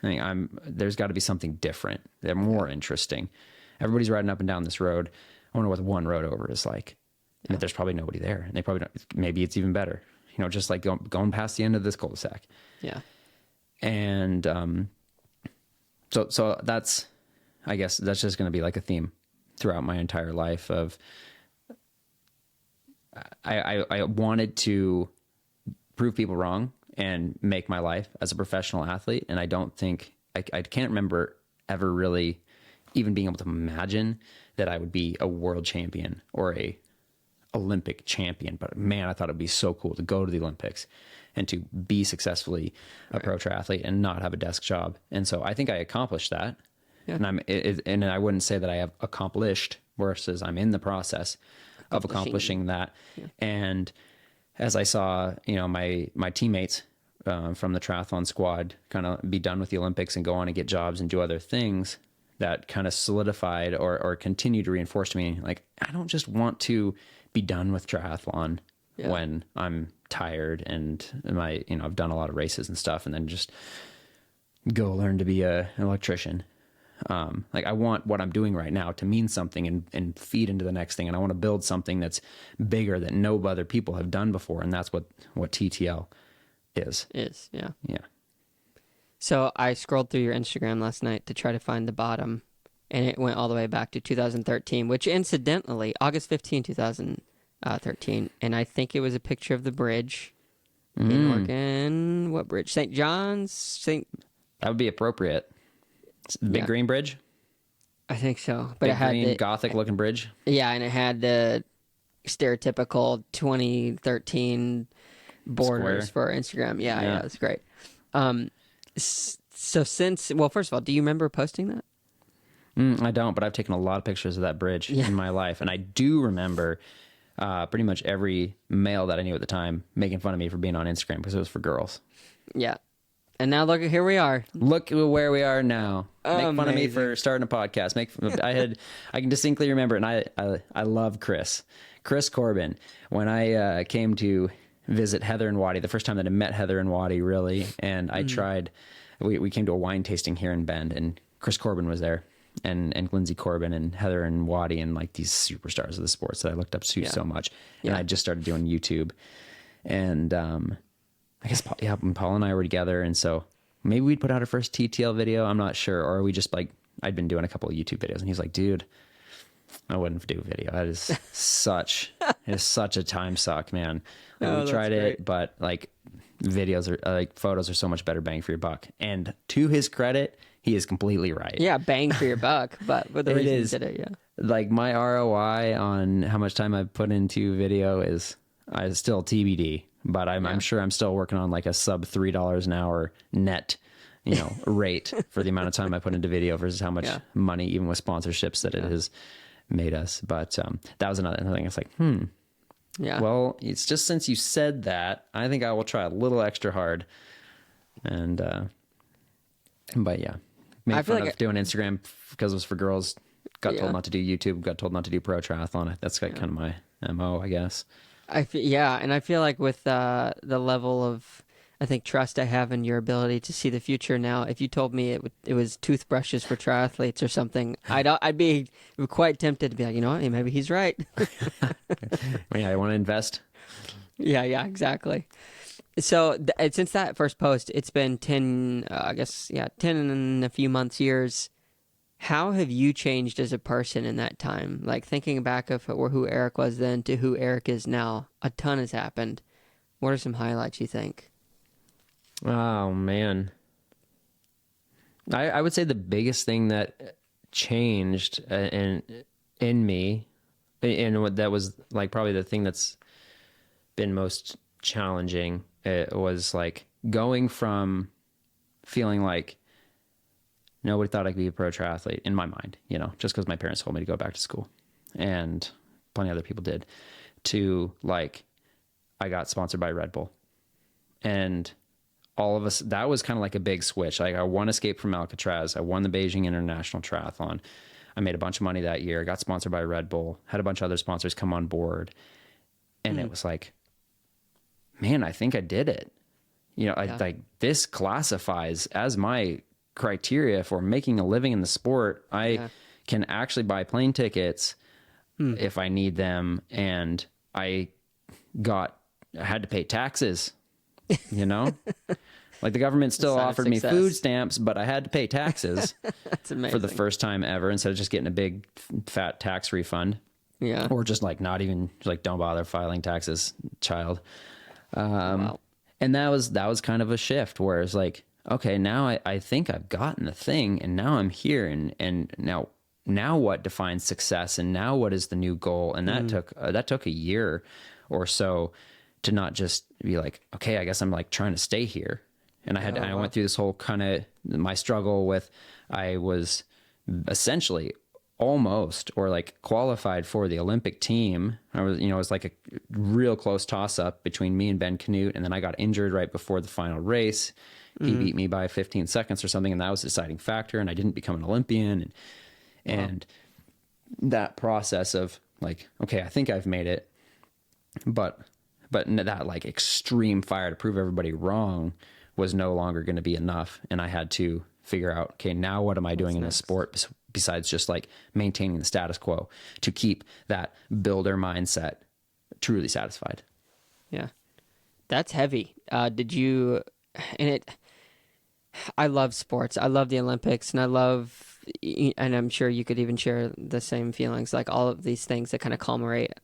think there's got to be something different. They're more interesting. Everybody's riding up and down this road. I wonder what the one road over is like. Yeah. There's probably nobody there, and they probably don't. Maybe it's even better. You know, just like going past the end of this cul-de-sac. Yeah. And so that's, I guess that's just going to be like a theme throughout my entire life of I wanted to prove people wrong and make my life as a professional athlete. And I don't think, I can't remember ever really even being able to imagine that I would be a world champion or a Olympic champion. But man, I thought it'd be so cool to go to the Olympics and to be successfully a pro triathlete and not have a desk job. And so I think I accomplished that. Yeah. And I wouldn't say that I have accomplished versus I'm in the process of accomplishing that. Yeah. And as I saw, you know, my teammates from the triathlon squad kind of be done with the Olympics and go on and get jobs and do other things, that kind of solidified or continued to reinforce to me, like, I don't just want to be done with triathlon when I'm tired and I've done a lot of races and stuff, and then just go learn to be an electrician. Like, I want what I'm doing right now to mean something and feed into the next thing. And I want to build something that's bigger that no other people have done before. And that's what TTL is. Yeah. Yeah. So I scrolled through your Instagram last night to try to find the bottom, and it went all the way back to 2013, which incidentally, August 15, 2013. And I think it was a picture of the bridge in Oregon. What bridge? St. John's? That would be appropriate. Big Green Bridge? I think so. But it had green, Gothic looking bridge? Yeah, and it had the stereotypical 2013 borders for Instagram. Yeah, that's great. So first of all, do you remember posting that? I don't, but I've taken a lot of pictures of that bridge in my life. And I do remember pretty much every male that I knew at the time making fun of me for being on Instagram because it was for girls. Yeah. And now look, here we are. Look where we are now. Make fun of me for starting a podcast. I can distinctly remember, and I love Chris Corbin. When I came to visit Heather and Waddy, the first time that I met Heather and Waddy, really, and I tried. We came to a wine tasting here in Bend, and Chris Corbin was there, and Lindsay Corbin and Heather and Waddy, and like these superstars of the sports that I looked up to so much. And I just started doing YouTube, and I guess, when Paula and I were together, and so maybe we'd put out our first TTL video. I'm not sure. Or we just like, I'd been doing a couple of YouTube videos, and he's like, dude, I wouldn't do a video. That is such a time suck, man. Like, we tried it, but like videos are like photos are so much better bang for your buck. And to his credit, he is completely right. Yeah, bang for your buck, but for the reason he did it, like my ROI on how much time I put into video is still TBD. But I'm sure I'm still working on like a sub $3 an hour net, rate for the amount of time I put into video versus how much money, even with sponsorships, that it has made us. But that was another thing. It's like, yeah. Well, it's just since you said that, I think I will try a little extra hard. And, but yeah, made fun of doing Instagram because it was for girls. Got told not to do YouTube. Got told not to do Pro Triathlon. That's like kind of my MO, I guess. And I feel like with the level of, I think, trust I have in your ability to see the future now, if you told me it was toothbrushes for triathletes or something, I'd be quite tempted to be like, you know what, maybe he's right. I want to invest. Yeah, exactly. So since that first post, it's been 10 and a few months, years. How have you changed as a person in that time? Like, thinking back of who Eric was then to who Eric is now, a ton has happened. What are some highlights you think? Oh, man. I would say the biggest thing that changed in me, and what that was like probably the thing that's been most challenging, it was like going from feeling like nobody thought I could be a pro triathlete in my mind, just because my parents told me to go back to school, and plenty of other people did, to like, I got sponsored by Red Bull, and all of us, that was kind of like a big switch. Like, I won Escape from Alcatraz. I won the Beijing International Triathlon. I made a bunch of money that year, got sponsored by Red Bull, had a bunch of other sponsors come on board. And it was like, man, I think I did it. Like, this classifies as my criteria for making a living in the sport. I can actually buy plane tickets if I need them, and I had to pay taxes, like the government still offered me food stamps, but I had to pay taxes. That's amazing. For the first time ever, instead of just getting a big fat tax refund. Yeah. Or just like not even like, don't bother filing taxes, child. Wow. And that was kind of a shift where it's like, okay, now I think I've gotten the thing, and now I'm here, and now what defines success, and now what is the new goal? And that took a year or so to not just be like, okay, I guess I'm like trying to stay here. And I went through this whole kind of my struggle with, I was essentially almost or like qualified for the Olympic team. I was, it was like a real close toss up between me and Ben Canute. And then I got injured right before the final race He beat me by 15 seconds or something, and that was the deciding factor, and I didn't become an Olympian. And that process of like, okay, I think I've made it, but that like extreme fire to prove everybody wrong was no longer going to be enough. And I had to figure out, okay, now what am I doing in this sport besides just like maintaining the status quo to keep that builder mindset truly satisfied? Yeah. That's heavy. I love sports. I love the Olympics, and and I'm sure you could even share the same feelings, like all of these things that kind of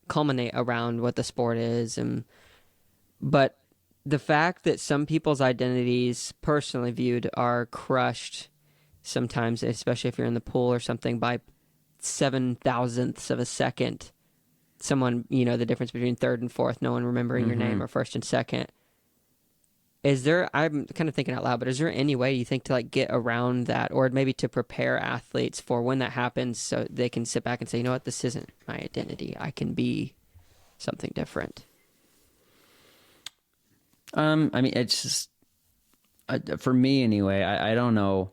culminate around what the sport is. But the fact that some people's identities, personally viewed, are crushed sometimes, especially if you're in the pool or something, by 7,000ths of a second. Someone, the difference between third and fourth, no one remembering your name, or first and second. I'm kind of thinking out loud, but is there any way you think to like get around that, or maybe to prepare athletes for when that happens so they can sit back and say, you know what, this isn't my identity. I can be something different. I mean, it's just, for me anyway, I don't know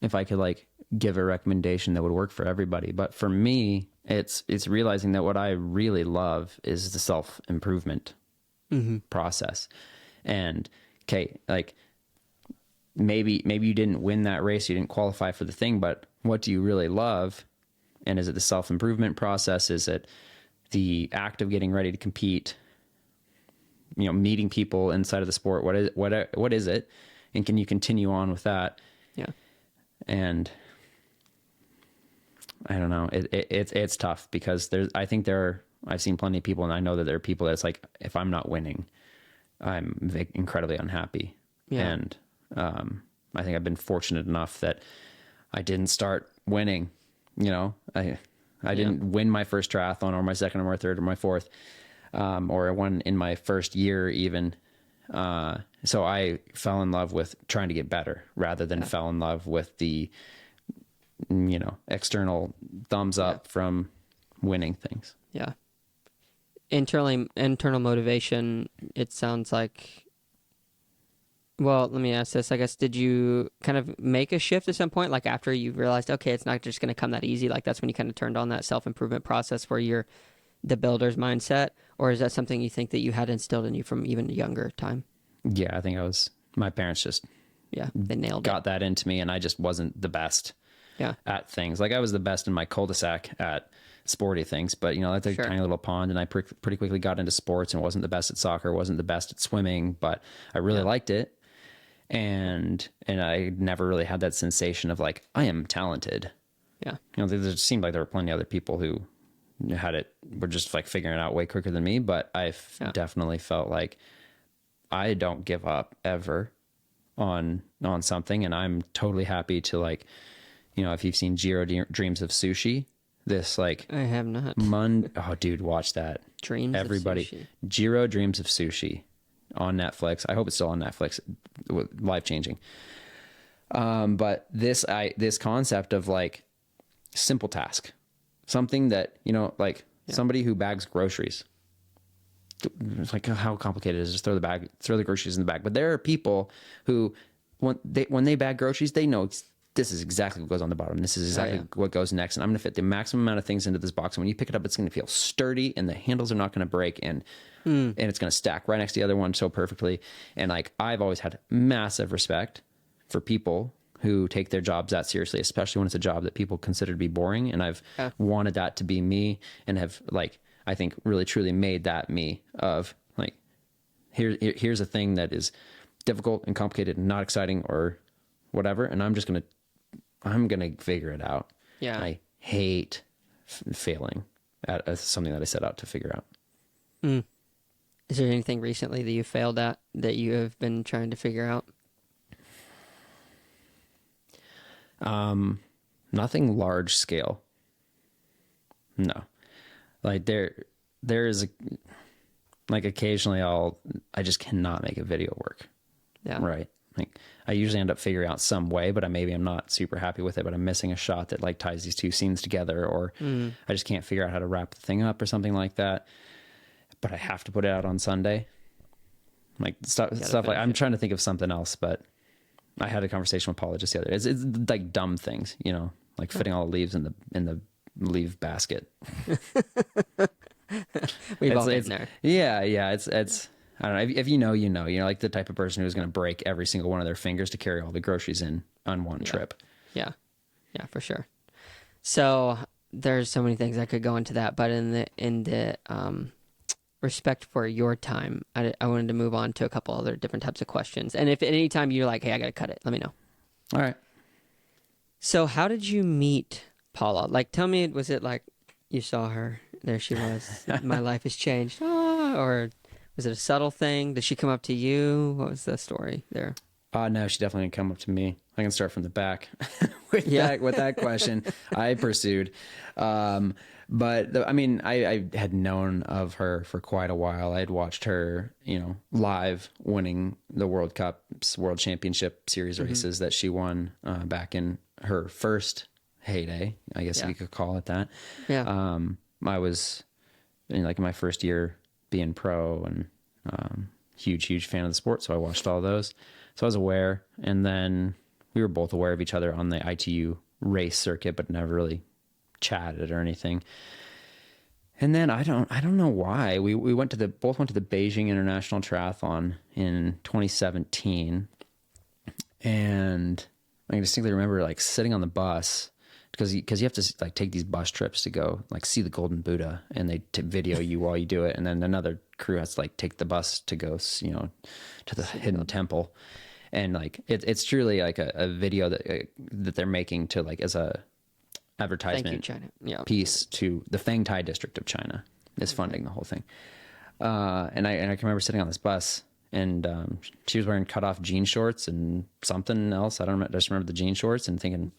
if I could like give a recommendation that would work for everybody, but for me, it's realizing that what I really love is the self-improvement process. And okay, like maybe you didn't win that race, you didn't qualify for the thing, but what do you really love? And is it the self-improvement process? Is it the act of getting ready to compete? Meeting people inside of the sport? What is it? And can you continue on with that? Yeah. And I don't know. It's tough because I've seen plenty of people, and I know that there are people that's like, if I'm not winning, I'm incredibly unhappy. Yeah. And I think I've been fortunate enough that I didn't start winning. I didn't win my first triathlon, or my second, or my third, or my fourth, or I won in my first year even. So I fell in love with trying to get better rather than fell in love with the external thumbs up from winning things. Yeah. Internal motivation, it sounds like, well, let me ask this, I guess, did you kind of make a shift at some point, like after you realized, okay, it's not just going to come that easy, like that's when you kind of turned on that self-improvement process where you're the builder's mindset, or is that something you think that you had instilled in you from even a younger time? Yeah, I think my parents just they got that into me, and I just wasn't the best at things. Like I was the best in my cul-de-sac at sporty things, but that's a tiny little pond, and I pretty quickly got into sports and wasn't the best at soccer, wasn't the best at swimming, but I really liked it. And I never really had that sensation of like, I am talented. Yeah. There seemed like there were plenty of other people who were just like figuring it out way quicker than me, but I've definitely felt like I don't give up ever on something. And I'm totally happy to like, if you've seen Jiro Dreams of Sushi, this like, I have not. Oh dude, watch that. Everybody. Of Sushi. Jiro Dreams of Sushi on Netflix. I hope it's still on Netflix. Life changing. But this concept of like simple task, something that, somebody who bags groceries. It's like, how complicated is it? Just throw the groceries in the bag. But there are people who, when they bag groceries, they know this is exactly what goes on the bottom. This is exactly what goes next. And I'm going to fit the maximum amount of things into this box. And when you pick it up, it's going to feel sturdy and the handles are not going to break, and it's going to stack right next to the other one so perfectly. And like, I've always had massive respect for people who take their jobs that seriously, especially when it's a job that people consider to be boring. And I've wanted that to be me, and have like, I think really truly made that me of like, here's a thing that is difficult and complicated and not exciting or whatever. And I'm going to figure it out. Yeah. I hate failing at something that I set out to figure out. Is there anything recently that you failed at that you have been trying to figure out? Nothing large scale. No. Like there is like occasionally I just cannot make a video work. Yeah. Right. Like I usually end up figuring out some way, but I'm not super happy with it, but I'm missing a shot that like ties these two scenes together, or I just can't figure out how to wrap the thing up or something like that. But I have to put it out on Sunday. Like stuff like, I'm trying to think of something else, but I had a conversation with Paula just the other day. It's like dumb things, you know, like fitting all the leaves in the leaf basket. We've all been there. Yeah. It's I don't know. If you know, you know. You're like the type of person who's going to break every single one of their fingers to carry all the groceries in on one trip. Yeah, for sure. So there's so many things I could go into that, but in the respect for your time, I wanted to move on to a couple other different types of questions. And if at any time you're like, hey, I got to cut it, let me know. All right. So how did you meet Paula? Like, tell me, was it like you saw her, there she was, my life has changed, or was it a subtle thing? Did she come up to you? What was the story there? No, she definitely didn't come up to me. I can start from the back with that question. I pursued. I had known of her for quite a while. I had watched her, you know, live winning the World Cups, World Championship Series races that she won back in her first heyday, I guess you could call it that. Yeah. I was in my first year being pro and huge fan of the sport. So I watched all those. So I was aware. And then we were both aware of each other on the ITU race circuit, but never really chatted or anything. And then I don't know why we both went to the Beijing International Triathlon in 2017. And I distinctly remember like sitting on the bus because you have to like take these bus trips to go like see the Golden Buddha, and they video you while you do it, and then another crew has to like take the bus to go, you know, to the hidden temple, and like it's truly like a video that they're making to like as a advertisement piece to the Fengtai district of China is funding the whole thing. And I can remember sitting on this bus, and she was wearing cut off jean shorts and something else. I don't remember, just remember the jean shorts and thinking,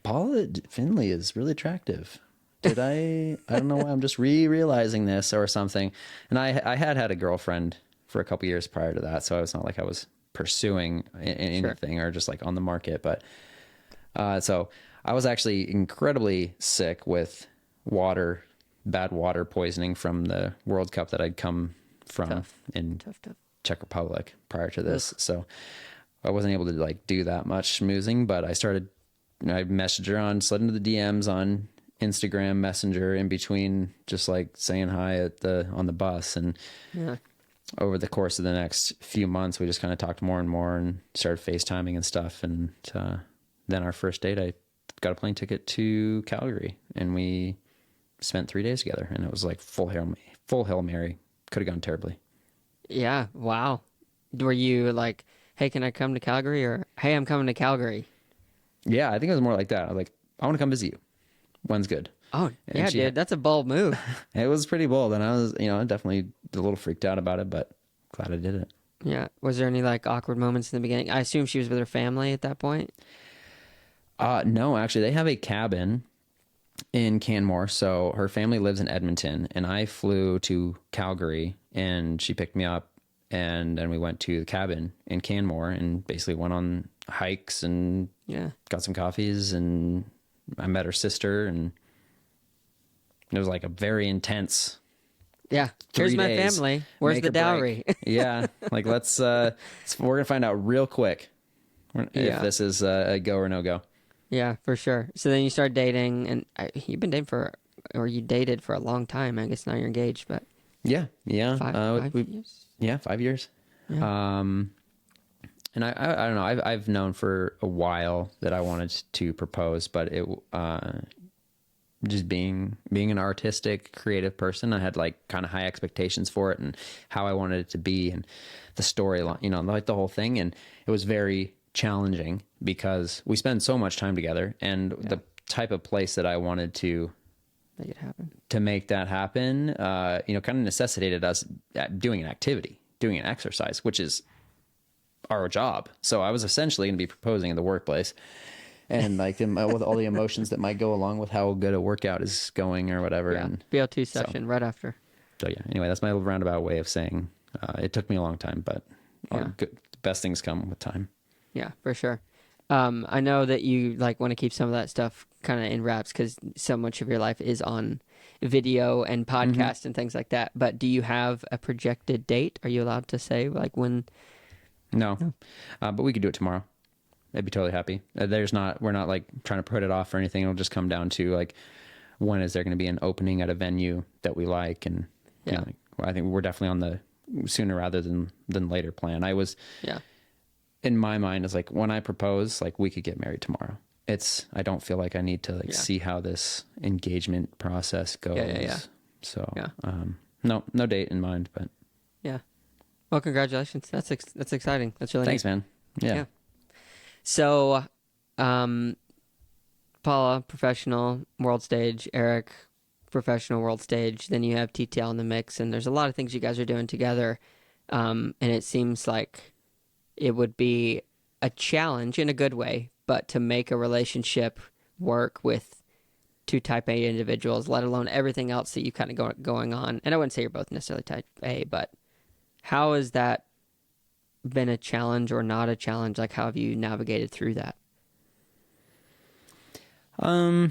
Paula Findlay is really attractive. I don't know why I'm just realizing this or something. And I had a girlfriend for a couple years prior to that. So it's not like I was pursuing anything or just like on the market, but so I was actually incredibly sick with bad water poisoning from the World Cup that I'd come from in Czech Republic prior to this. So I wasn't able to like do that much schmoozing, but I messaged her slid into the DMs on Instagram Messenger in between, just like saying hi on the bus. And over the course of the next few months, we just kind of talked more and more and started FaceTiming and stuff. And then our first date, I got a plane ticket to Calgary, and we spent 3 days together, and it was like full Hail Mary. Could have gone terribly. Yeah. Wow. Were you like, hey, can I come to Calgary? Or, hey, I'm coming to Calgary? Yeah, I think it was more like that. I was like, I want to come visit you. When's good? Oh, and yeah, dude, that's a bold move. It was pretty bold, and I was, definitely a little freaked out about it, but glad I did it. Yeah. Was there any like awkward moments in the beginning? I assume she was with her family at that point. No, actually, they have a cabin in Canmore. So her family lives in Edmonton, and I flew to Calgary, and she picked me up, and then we went to the cabin in Canmore and basically went on hikes and got some coffees, and I met her sister, and it was like a very intense. Yeah. Here's my family. Where's the dowry? Yeah. Like we're going to find out real quick if this is a go or no go. Yeah, for sure. So then you start dating, and you've been dating you dated for a long time. I guess now you're engaged, but. Yeah. 5 years? Yeah, 5 years. Yeah. And I don't know, I've known for a while that I wanted to propose, but it, just being an artistic, creative person, I had like kind of high expectations for it and how I wanted it to be and the storyline, like the whole thing. And it was very challenging because we spend so much time together, and the type of place that I wanted to make that happen, kind of necessitated us doing an activity, doing an exercise, which is our job. So I was essentially going to be proposing in the workplace, and like with all the emotions that might go along with how good a workout is going or whatever. Yeah. And BL2 session right after. So yeah, anyway, that's my roundabout way of saying it took me a long time, but the best things come with time. Yeah, for sure. I know that you like want to keep some of that stuff kind of in wraps because so much of your life is on video and podcast and things like that. But do you have a projected date? Are you allowed to say like when No. But we could do it tomorrow. I'd be totally happy. We're not like trying to put it off or anything. It'll just come down to like, when is there going to be an opening at a venue that we like? And you know, I think we're definitely on the sooner rather than later plan. I was, in my mind, is like, when I propose, like, we could get married tomorrow. I don't feel like I need to like see how this engagement process goes. So, no date in mind, but well, congratulations. That's exciting. That's really thanks, neat. man. Yeah. So, Paula, professional world stage, Eric, professional world stage. Then you have TTL in the mix, and there's a lot of things you guys are doing together. And it seems like it would be a challenge in a good way, but to make a relationship work with two type A individuals, let alone everything else that you kind of going on. And I wouldn't say you're both necessarily type A, but how has that been a challenge or not a challenge? Like, how have you navigated through that? I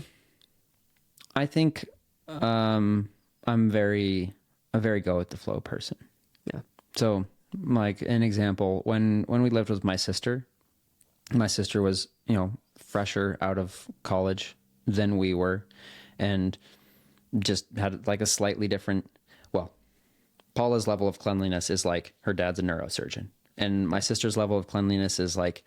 think I'm a very go with the flow person. Yeah. So, like an example, when we lived with my sister was, you know, fresher out of college than we were, and just had like a slightly different, well, Paula's level of cleanliness is like her dad's a neurosurgeon, and my sister's level of cleanliness is like,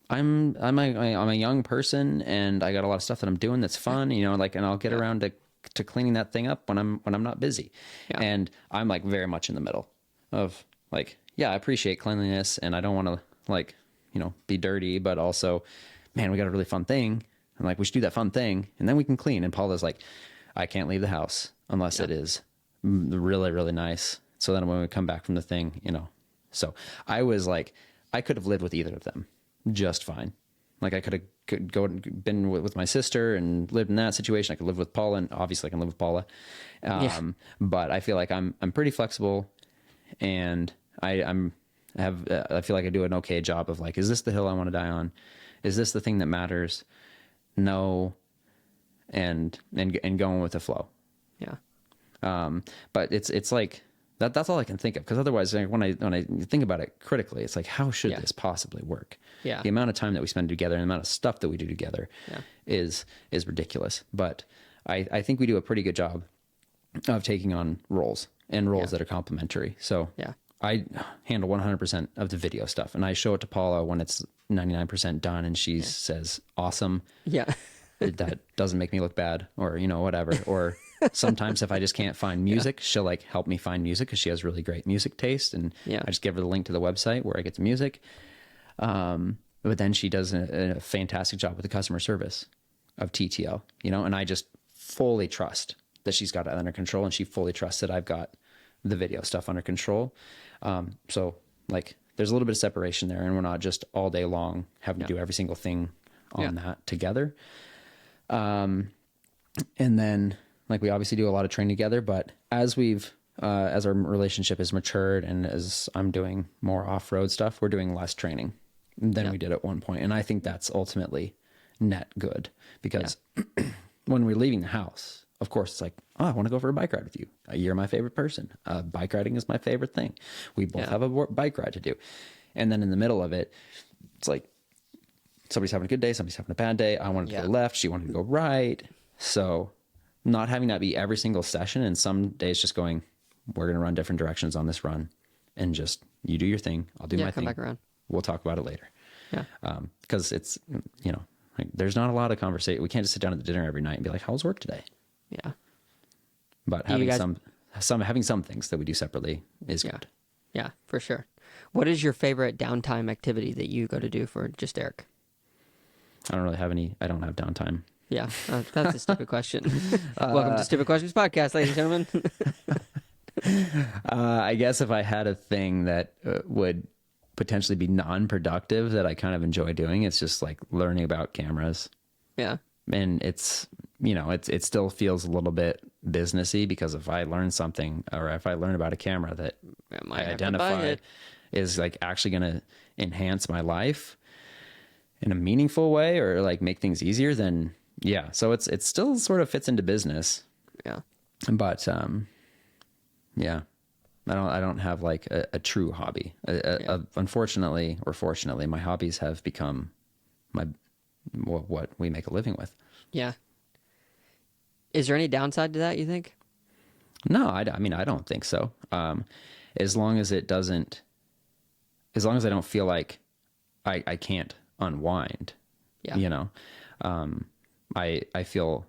I'm a young person and I got a lot of stuff that I'm doing that's fun, you know, like, and I'll get around to cleaning that thing up when I'm not busy. Yeah. And I'm like very much in the middle of like, I appreciate cleanliness and I don't want to like, you know, be dirty, but also, man, we got a really fun thing. And like, we should do that fun thing and then we can clean. And Paula's like, I can't leave the house unless it is really, really nice. So then when we come back from the thing, you know, so I was like, I could have lived with either of them just fine. Like I could been with my sister and lived in that situation. I could live with Paula, and obviously I can live with Paula. But I feel like I'm pretty flexible, and I feel like I do an okay job of like, is this the hill I want to die on? Is this the thing that matters? No. And going with the flow. Yeah. But it's like, that's all I can think of, because otherwise, like, when I think about it critically, it's like, how should this possibly work? Yeah. The amount of time that we spend together and the amount of stuff that we do together is ridiculous. But I think we do a pretty good job of taking on roles that are complementary. So I handle 100% of the video stuff, and I show it to Paula when it's 99% done, and she says, awesome. Yeah. That doesn't make me look bad, or, you know, whatever. Or sometimes if I just can't find music, she'll like help me find music, because she has really great music taste, and I just give her the link to the website where I get the music. But then she does a fantastic job with the customer service of TTL, you know, and I just fully trust that she's got it under control, and she fully trusts that I've got the video stuff under control. So like, there's a little bit of separation there, and we're not just all day long having to do every single thing on that together. And then like, we obviously do a lot of training together, but as as our relationship has matured and as I'm doing more off-road stuff, we're doing less training than we did at one point. And I think that's ultimately net good, because when we're leaving the house, of course, it's like, oh, I want to go for a bike ride with you. You're my favorite person. Bike riding is my favorite thing. We both have a bike ride to do. And then in the middle of it, it's like, somebody's having a good day, somebody's having a bad day. I wanted to go left, she wanted to go right. So not having that be every single session, and some days just going, we're going to run different directions on this run, and just, you do your thing, I'll do my thing. Come back around. We'll talk about it later. Yeah. Because it's, you know, like, there's not a lot of conversation. We can't just sit down at the dinner every night and be like, how was work today? Yeah. But having having some things that we do separately is good. Yeah, for sure. What is your favorite downtime activity that you go to do for just Eric? I don't really have any. I don't have downtime. Yeah, that's a stupid question. Welcome to Stupid Questions Podcast, ladies and gentlemen. I guess if I had a thing that would potentially be non-productive that I kind of enjoy doing, it's just like learning about cameras. Yeah. And it's, you know, it still feels a little bit businessy, because if I learn something, or if I learn about a camera that I identify is like actually going to enhance my life in a meaningful way, or like make things easier, then yeah. So it still sort of fits into business. Yeah. But yeah, I don't have like a true hobby. Unfortunately or fortunately, my hobbies have become what we make a living with. Yeah. Is there any downside to that, you think? No, I mean, I don't think so. As long as as long as I don't feel like I can't unwind, Yeah. you know, I feel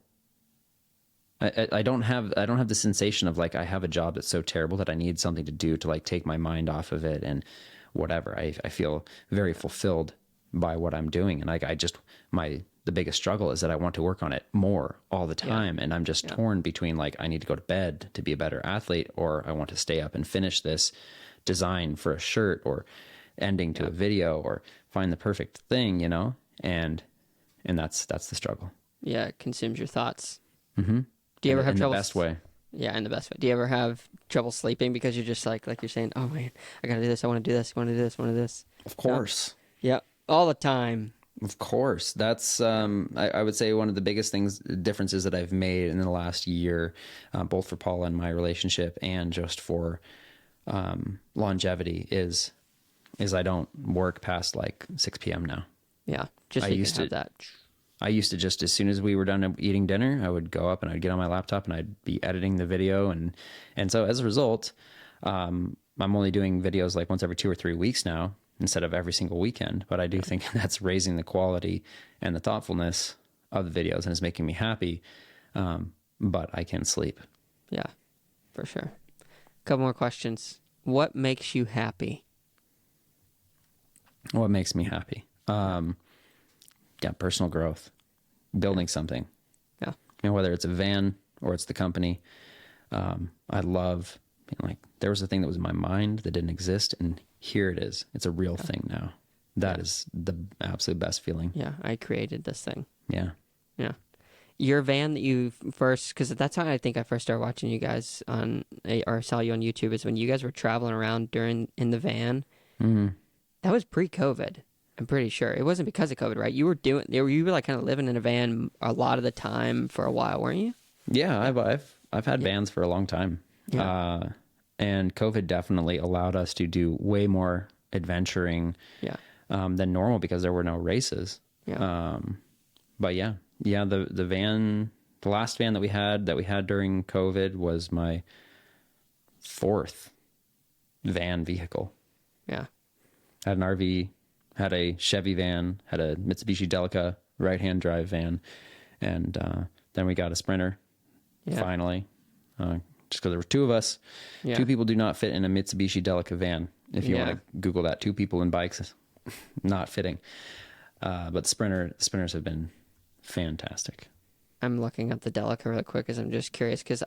I don't have the sensation of like I have a job that's so terrible that I need something to do to like take my mind off of it and whatever. I feel very fulfilled by what I'm doing, and like the biggest struggle is that I want to work on it more all the time, and I'm just torn between like I need to go to bed to be a better athlete, or I want to stay up and finish this design for a shirt or ending to a video or find the perfect thing, you know, and that's the struggle. Yeah, it consumes your thoughts. Mm-hmm. Do you ever have trouble? In the best way. Yeah, in the best way. Do you ever have trouble sleeping because you're just like you're saying, oh man, I gotta do this, I want to do this, I want to do this, I want to do this? Of course. No? Yeah, all the time. Of course. That's, I would say one of the biggest differences that I've made in the last year, both for Paula and my relationship and just for longevity is I don't work past like 6 p.m. now. Yeah, just so you can have that. I used to just, as soon as we were done eating dinner, I would go up and I'd get on my laptop and I'd be editing the video. And so as a result, I'm only doing videos like once every 2 or 3 weeks now instead of every single weekend. But I do think that's raising the quality and the thoughtfulness of the videos and is making me happy. But I can sleep. Yeah, for sure. A couple more questions. What makes you happy? What makes me happy? Personal growth, building something. Yeah. You know, whether it's a van or it's the company. I love, like, there was a thing that was in my mind that didn't exist, and here it is. It's a real thing now. That is the absolute best feeling. Yeah, I created this thing. Yeah. Yeah. Your van that you first, because that's how I think I first started watching you guys or saw you on YouTube, is when you guys were traveling around in the van. Mm-hmm. That was pre-COVID. I'm pretty sure it wasn't because of COVID, right? You were like kind of living in a van a lot of the time for a while, weren't you? Yeah, I've had vans for a long time. Yeah. And COVID definitely allowed us to do way more adventuring than normal because there were no races. Yeah. But the van, the last van that we had during COVID was my 4th van vehicle. Yeah. Had an RV, had a Chevy van, had a Mitsubishi Delica right-hand drive van, and then we got a Sprinter finally, just because there were 2 of us. Yeah. 2 people do not fit in a Mitsubishi Delica van. If you want to Google that, 2 people in bikes, not fitting. But Sprinters have been fantastic. I'm looking up the Delica real quick because I'm just curious. Because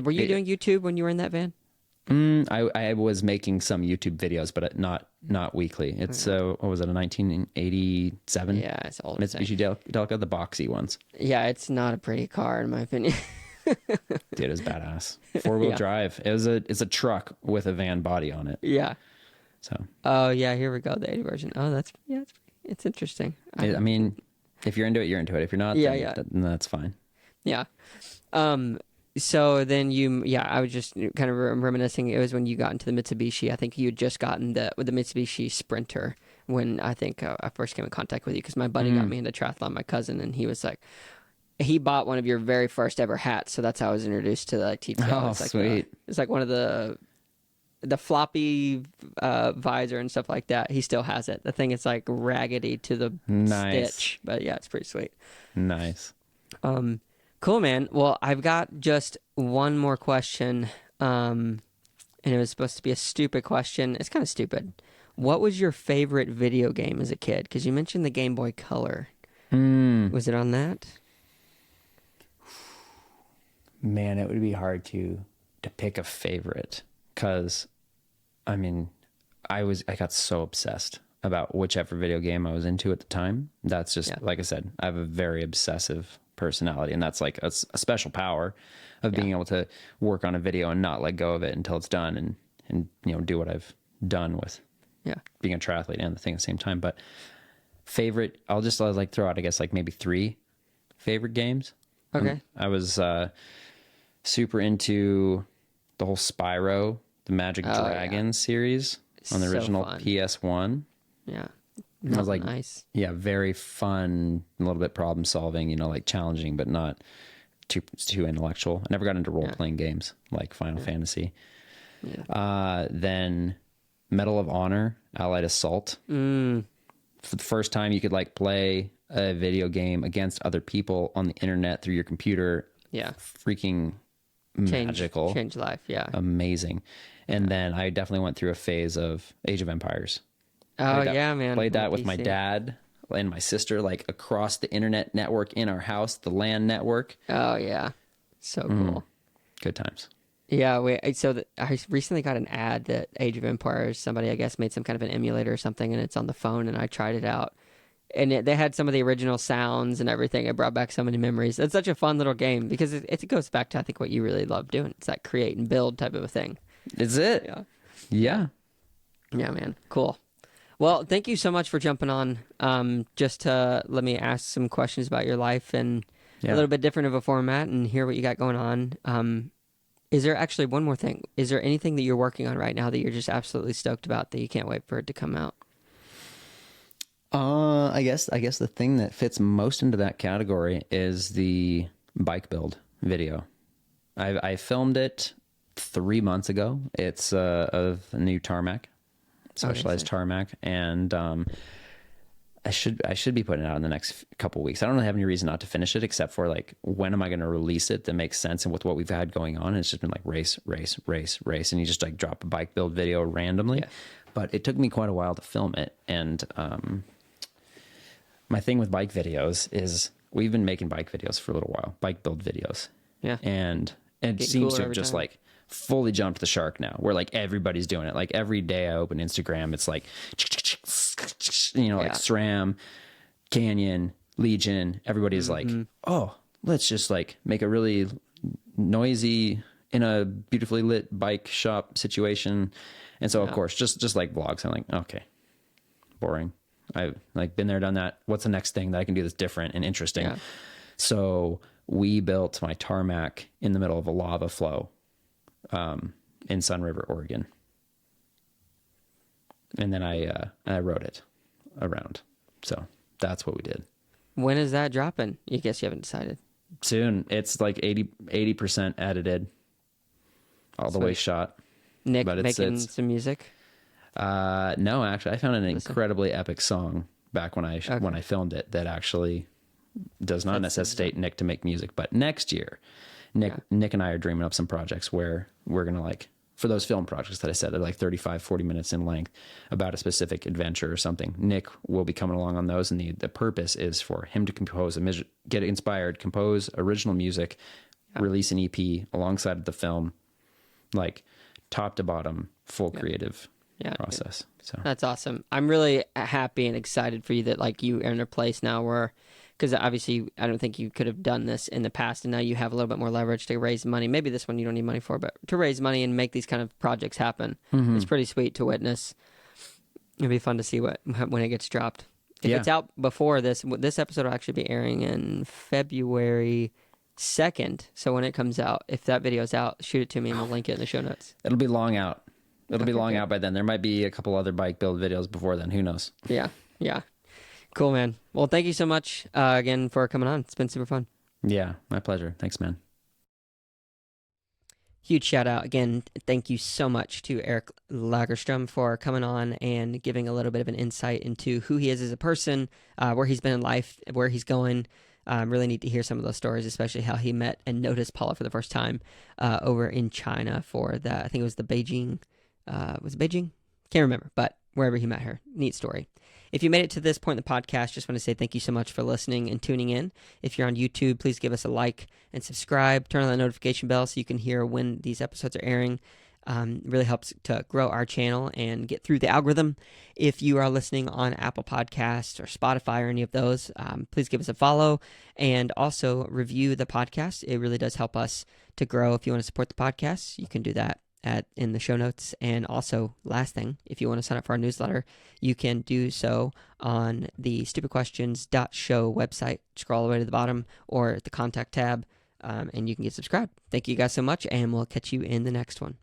were you doing YouTube when you were in that van? I was making some YouTube videos, but not weekly. It's what was it, a 1987? Yeah, it's old. Mitsubishi Delica, the boxy ones. Yeah, it's not a pretty car in my opinion. Dude, it was badass. 4-wheel drive. It's a truck with a van body on it. Yeah. So. Oh yeah, here we go. The 80 version. Oh, it's interesting. I mean, if you're into it, you're into it. If you're not, then that's fine. Yeah. So then I was just kind of reminiscing. It was when you got into the Mitsubishi. I think you had just gotten the Mitsubishi Sprinter when I think I first came in contact with you because my buddy got me into triathlon, my cousin, and he was like, he bought one of your very first ever hats. So that's how I was introduced to like TTL. Oh, it's like sweet. It's like one of the floppy visor and stuff like that. He still has it. The thing is like raggedy to the stitch, but yeah, it's pretty sweet. Nice. Cool, man. Well, I've got just one more question, and it was supposed to be a stupid question. It's kind of stupid. What was your favorite video game as a kid? Because you mentioned the Game Boy Color. Was it on that? Man, it would be hard to pick a favorite because, I mean, I got so obsessed about whichever video game I was into at the time. That's just, like I said, I have a very obsessive personality, and that's like a special power of being able to work on a video and not let go of it until it's done and do what I've done with being a triathlete and the thing at the same time. But favorite, I'll like throw out, I guess, like maybe 3 favorite games. Okay. I was super into the whole Spyro the Magic Dragon series on the original PS1. Yeah. I was like, nice. Yeah, very fun, a little bit problem solving, like challenging, but not too intellectual. I never got into role playing games like Final Fantasy. Yeah. Then Medal of Honor, Allied Assault. For the first time, you could like play a video game against other people on the internet through your computer. Yeah. Freaking magical. Change life. Yeah. Amazing. And then I definitely went through a phase of Age of Empires. Oh, yeah, man. Played that with my dad and my sister, like across the internet network in our house, the LAN network. Oh, yeah. So cool. Good times. Yeah, I recently got an ad that Age of Empires, somebody I guess made some kind of an emulator or something, and it's on the phone, and I tried it out. And they had some of the original sounds and everything. It brought back so many memories. It's such a fun little game because it goes back to, I think, what you really love doing. It's that create and build type of a thing. Is it? Yeah. Yeah. Yeah, man. Cool. Well, thank you so much for jumping on just to let me ask some questions about your life and a little bit different of a format and hear what you got going on. Is there actually one more thing? Is there anything that you're working on right now that you're just absolutely stoked about that you can't wait for it to come out? I guess the thing that fits most into that category is the bike build video. I filmed it 3 months ago. It's a new tarmac, specialized tarmac, and I should be putting it out in the next couple weeks. I don't really have any reason not to finish it, except for like, when am I going to release it that makes sense and with what we've had going on. And it's just been like race, and you just like drop a bike build video randomly. Yeah. But it took me quite a while to film it, and my thing with bike videos is we've been making bike videos for a little while, bike build videos. Yeah. And it seems to have just like fully jumped the shark now, where like everybody's doing it. Like every day I open Instagram, it's like, like SRAM, Canyon, Legion. Everybody's like, oh, let's just like make a really noisy in a beautifully lit bike shop situation. And so of course, just like vlogs, I'm like, okay, boring. I've like been there, done that. What's the next thing that I can do that's different and interesting? Yeah. So we built my tarmac in the middle of a lava flow in Sun River, Oregon. And then I rode it around. So that's what we did. When is that dropping? I guess you haven't decided. Soon. It's like 80% edited, all the way shot. Nick making some music? No, actually, I found an incredibly epic song back when I filmed it that actually does not necessitate Nick to make music. But next year, Nick and I are dreaming up some projects where we're going to like, for those film projects that I said, they're like 35, 40 minutes in length about a specific adventure or something. Nick will be coming along on those. And the purpose is for him to compose, get inspired, compose original music, release an EP alongside of the film, like top to bottom, full creative process. So that's awesome. I'm really happy and excited for you that like you are in a place now where, because obviously I don't think you could have done this in the past, and now you have a little bit more leverage to raise money. Maybe this one you don't need money for, but to raise money and make these kind of projects happen. It's pretty sweet to witness. It'd be fun to see when it gets dropped. If it's out before this episode will actually be airing in February 2nd. So when it comes out, if that video's out, shoot it to me and we'll link it in the show notes. It'll be long out. It'll be long out by then. There might be a couple other bike build videos before then. Who knows? Yeah. Cool, man. Well, thank you so much again for coming on. It's been super fun. Yeah, my pleasure. Thanks, man. Huge shout out again. Thank you so much to Eric Lagerström for coming on and giving a little bit of an insight into who he is as a person, where he's been in life, where he's going. Really need to hear some of those stories, especially how he met and noticed Paula for the first time over in China for that. I think it was the Beijing. Was it Beijing? Can't remember, but wherever he met her. Neat story. If you made it to this point in the podcast, just want to say thank you so much for listening and tuning in. If you're on YouTube, please give us a like and subscribe. Turn on the notification bell so you can hear when these episodes are airing. It really helps to grow our channel and get through the algorithm. If you are listening on Apple Podcasts or Spotify or any of those, please give us a follow and also review the podcast. It really does help us to grow. If you want to support the podcast, you can do that in the show notes. And also, last thing, if you want to sign up for our newsletter, you can do so on the stupidquestions.show website. Scroll all the way to the bottom or the contact tab, and you can get subscribed. Thank you guys so much, and we'll catch you in the next one.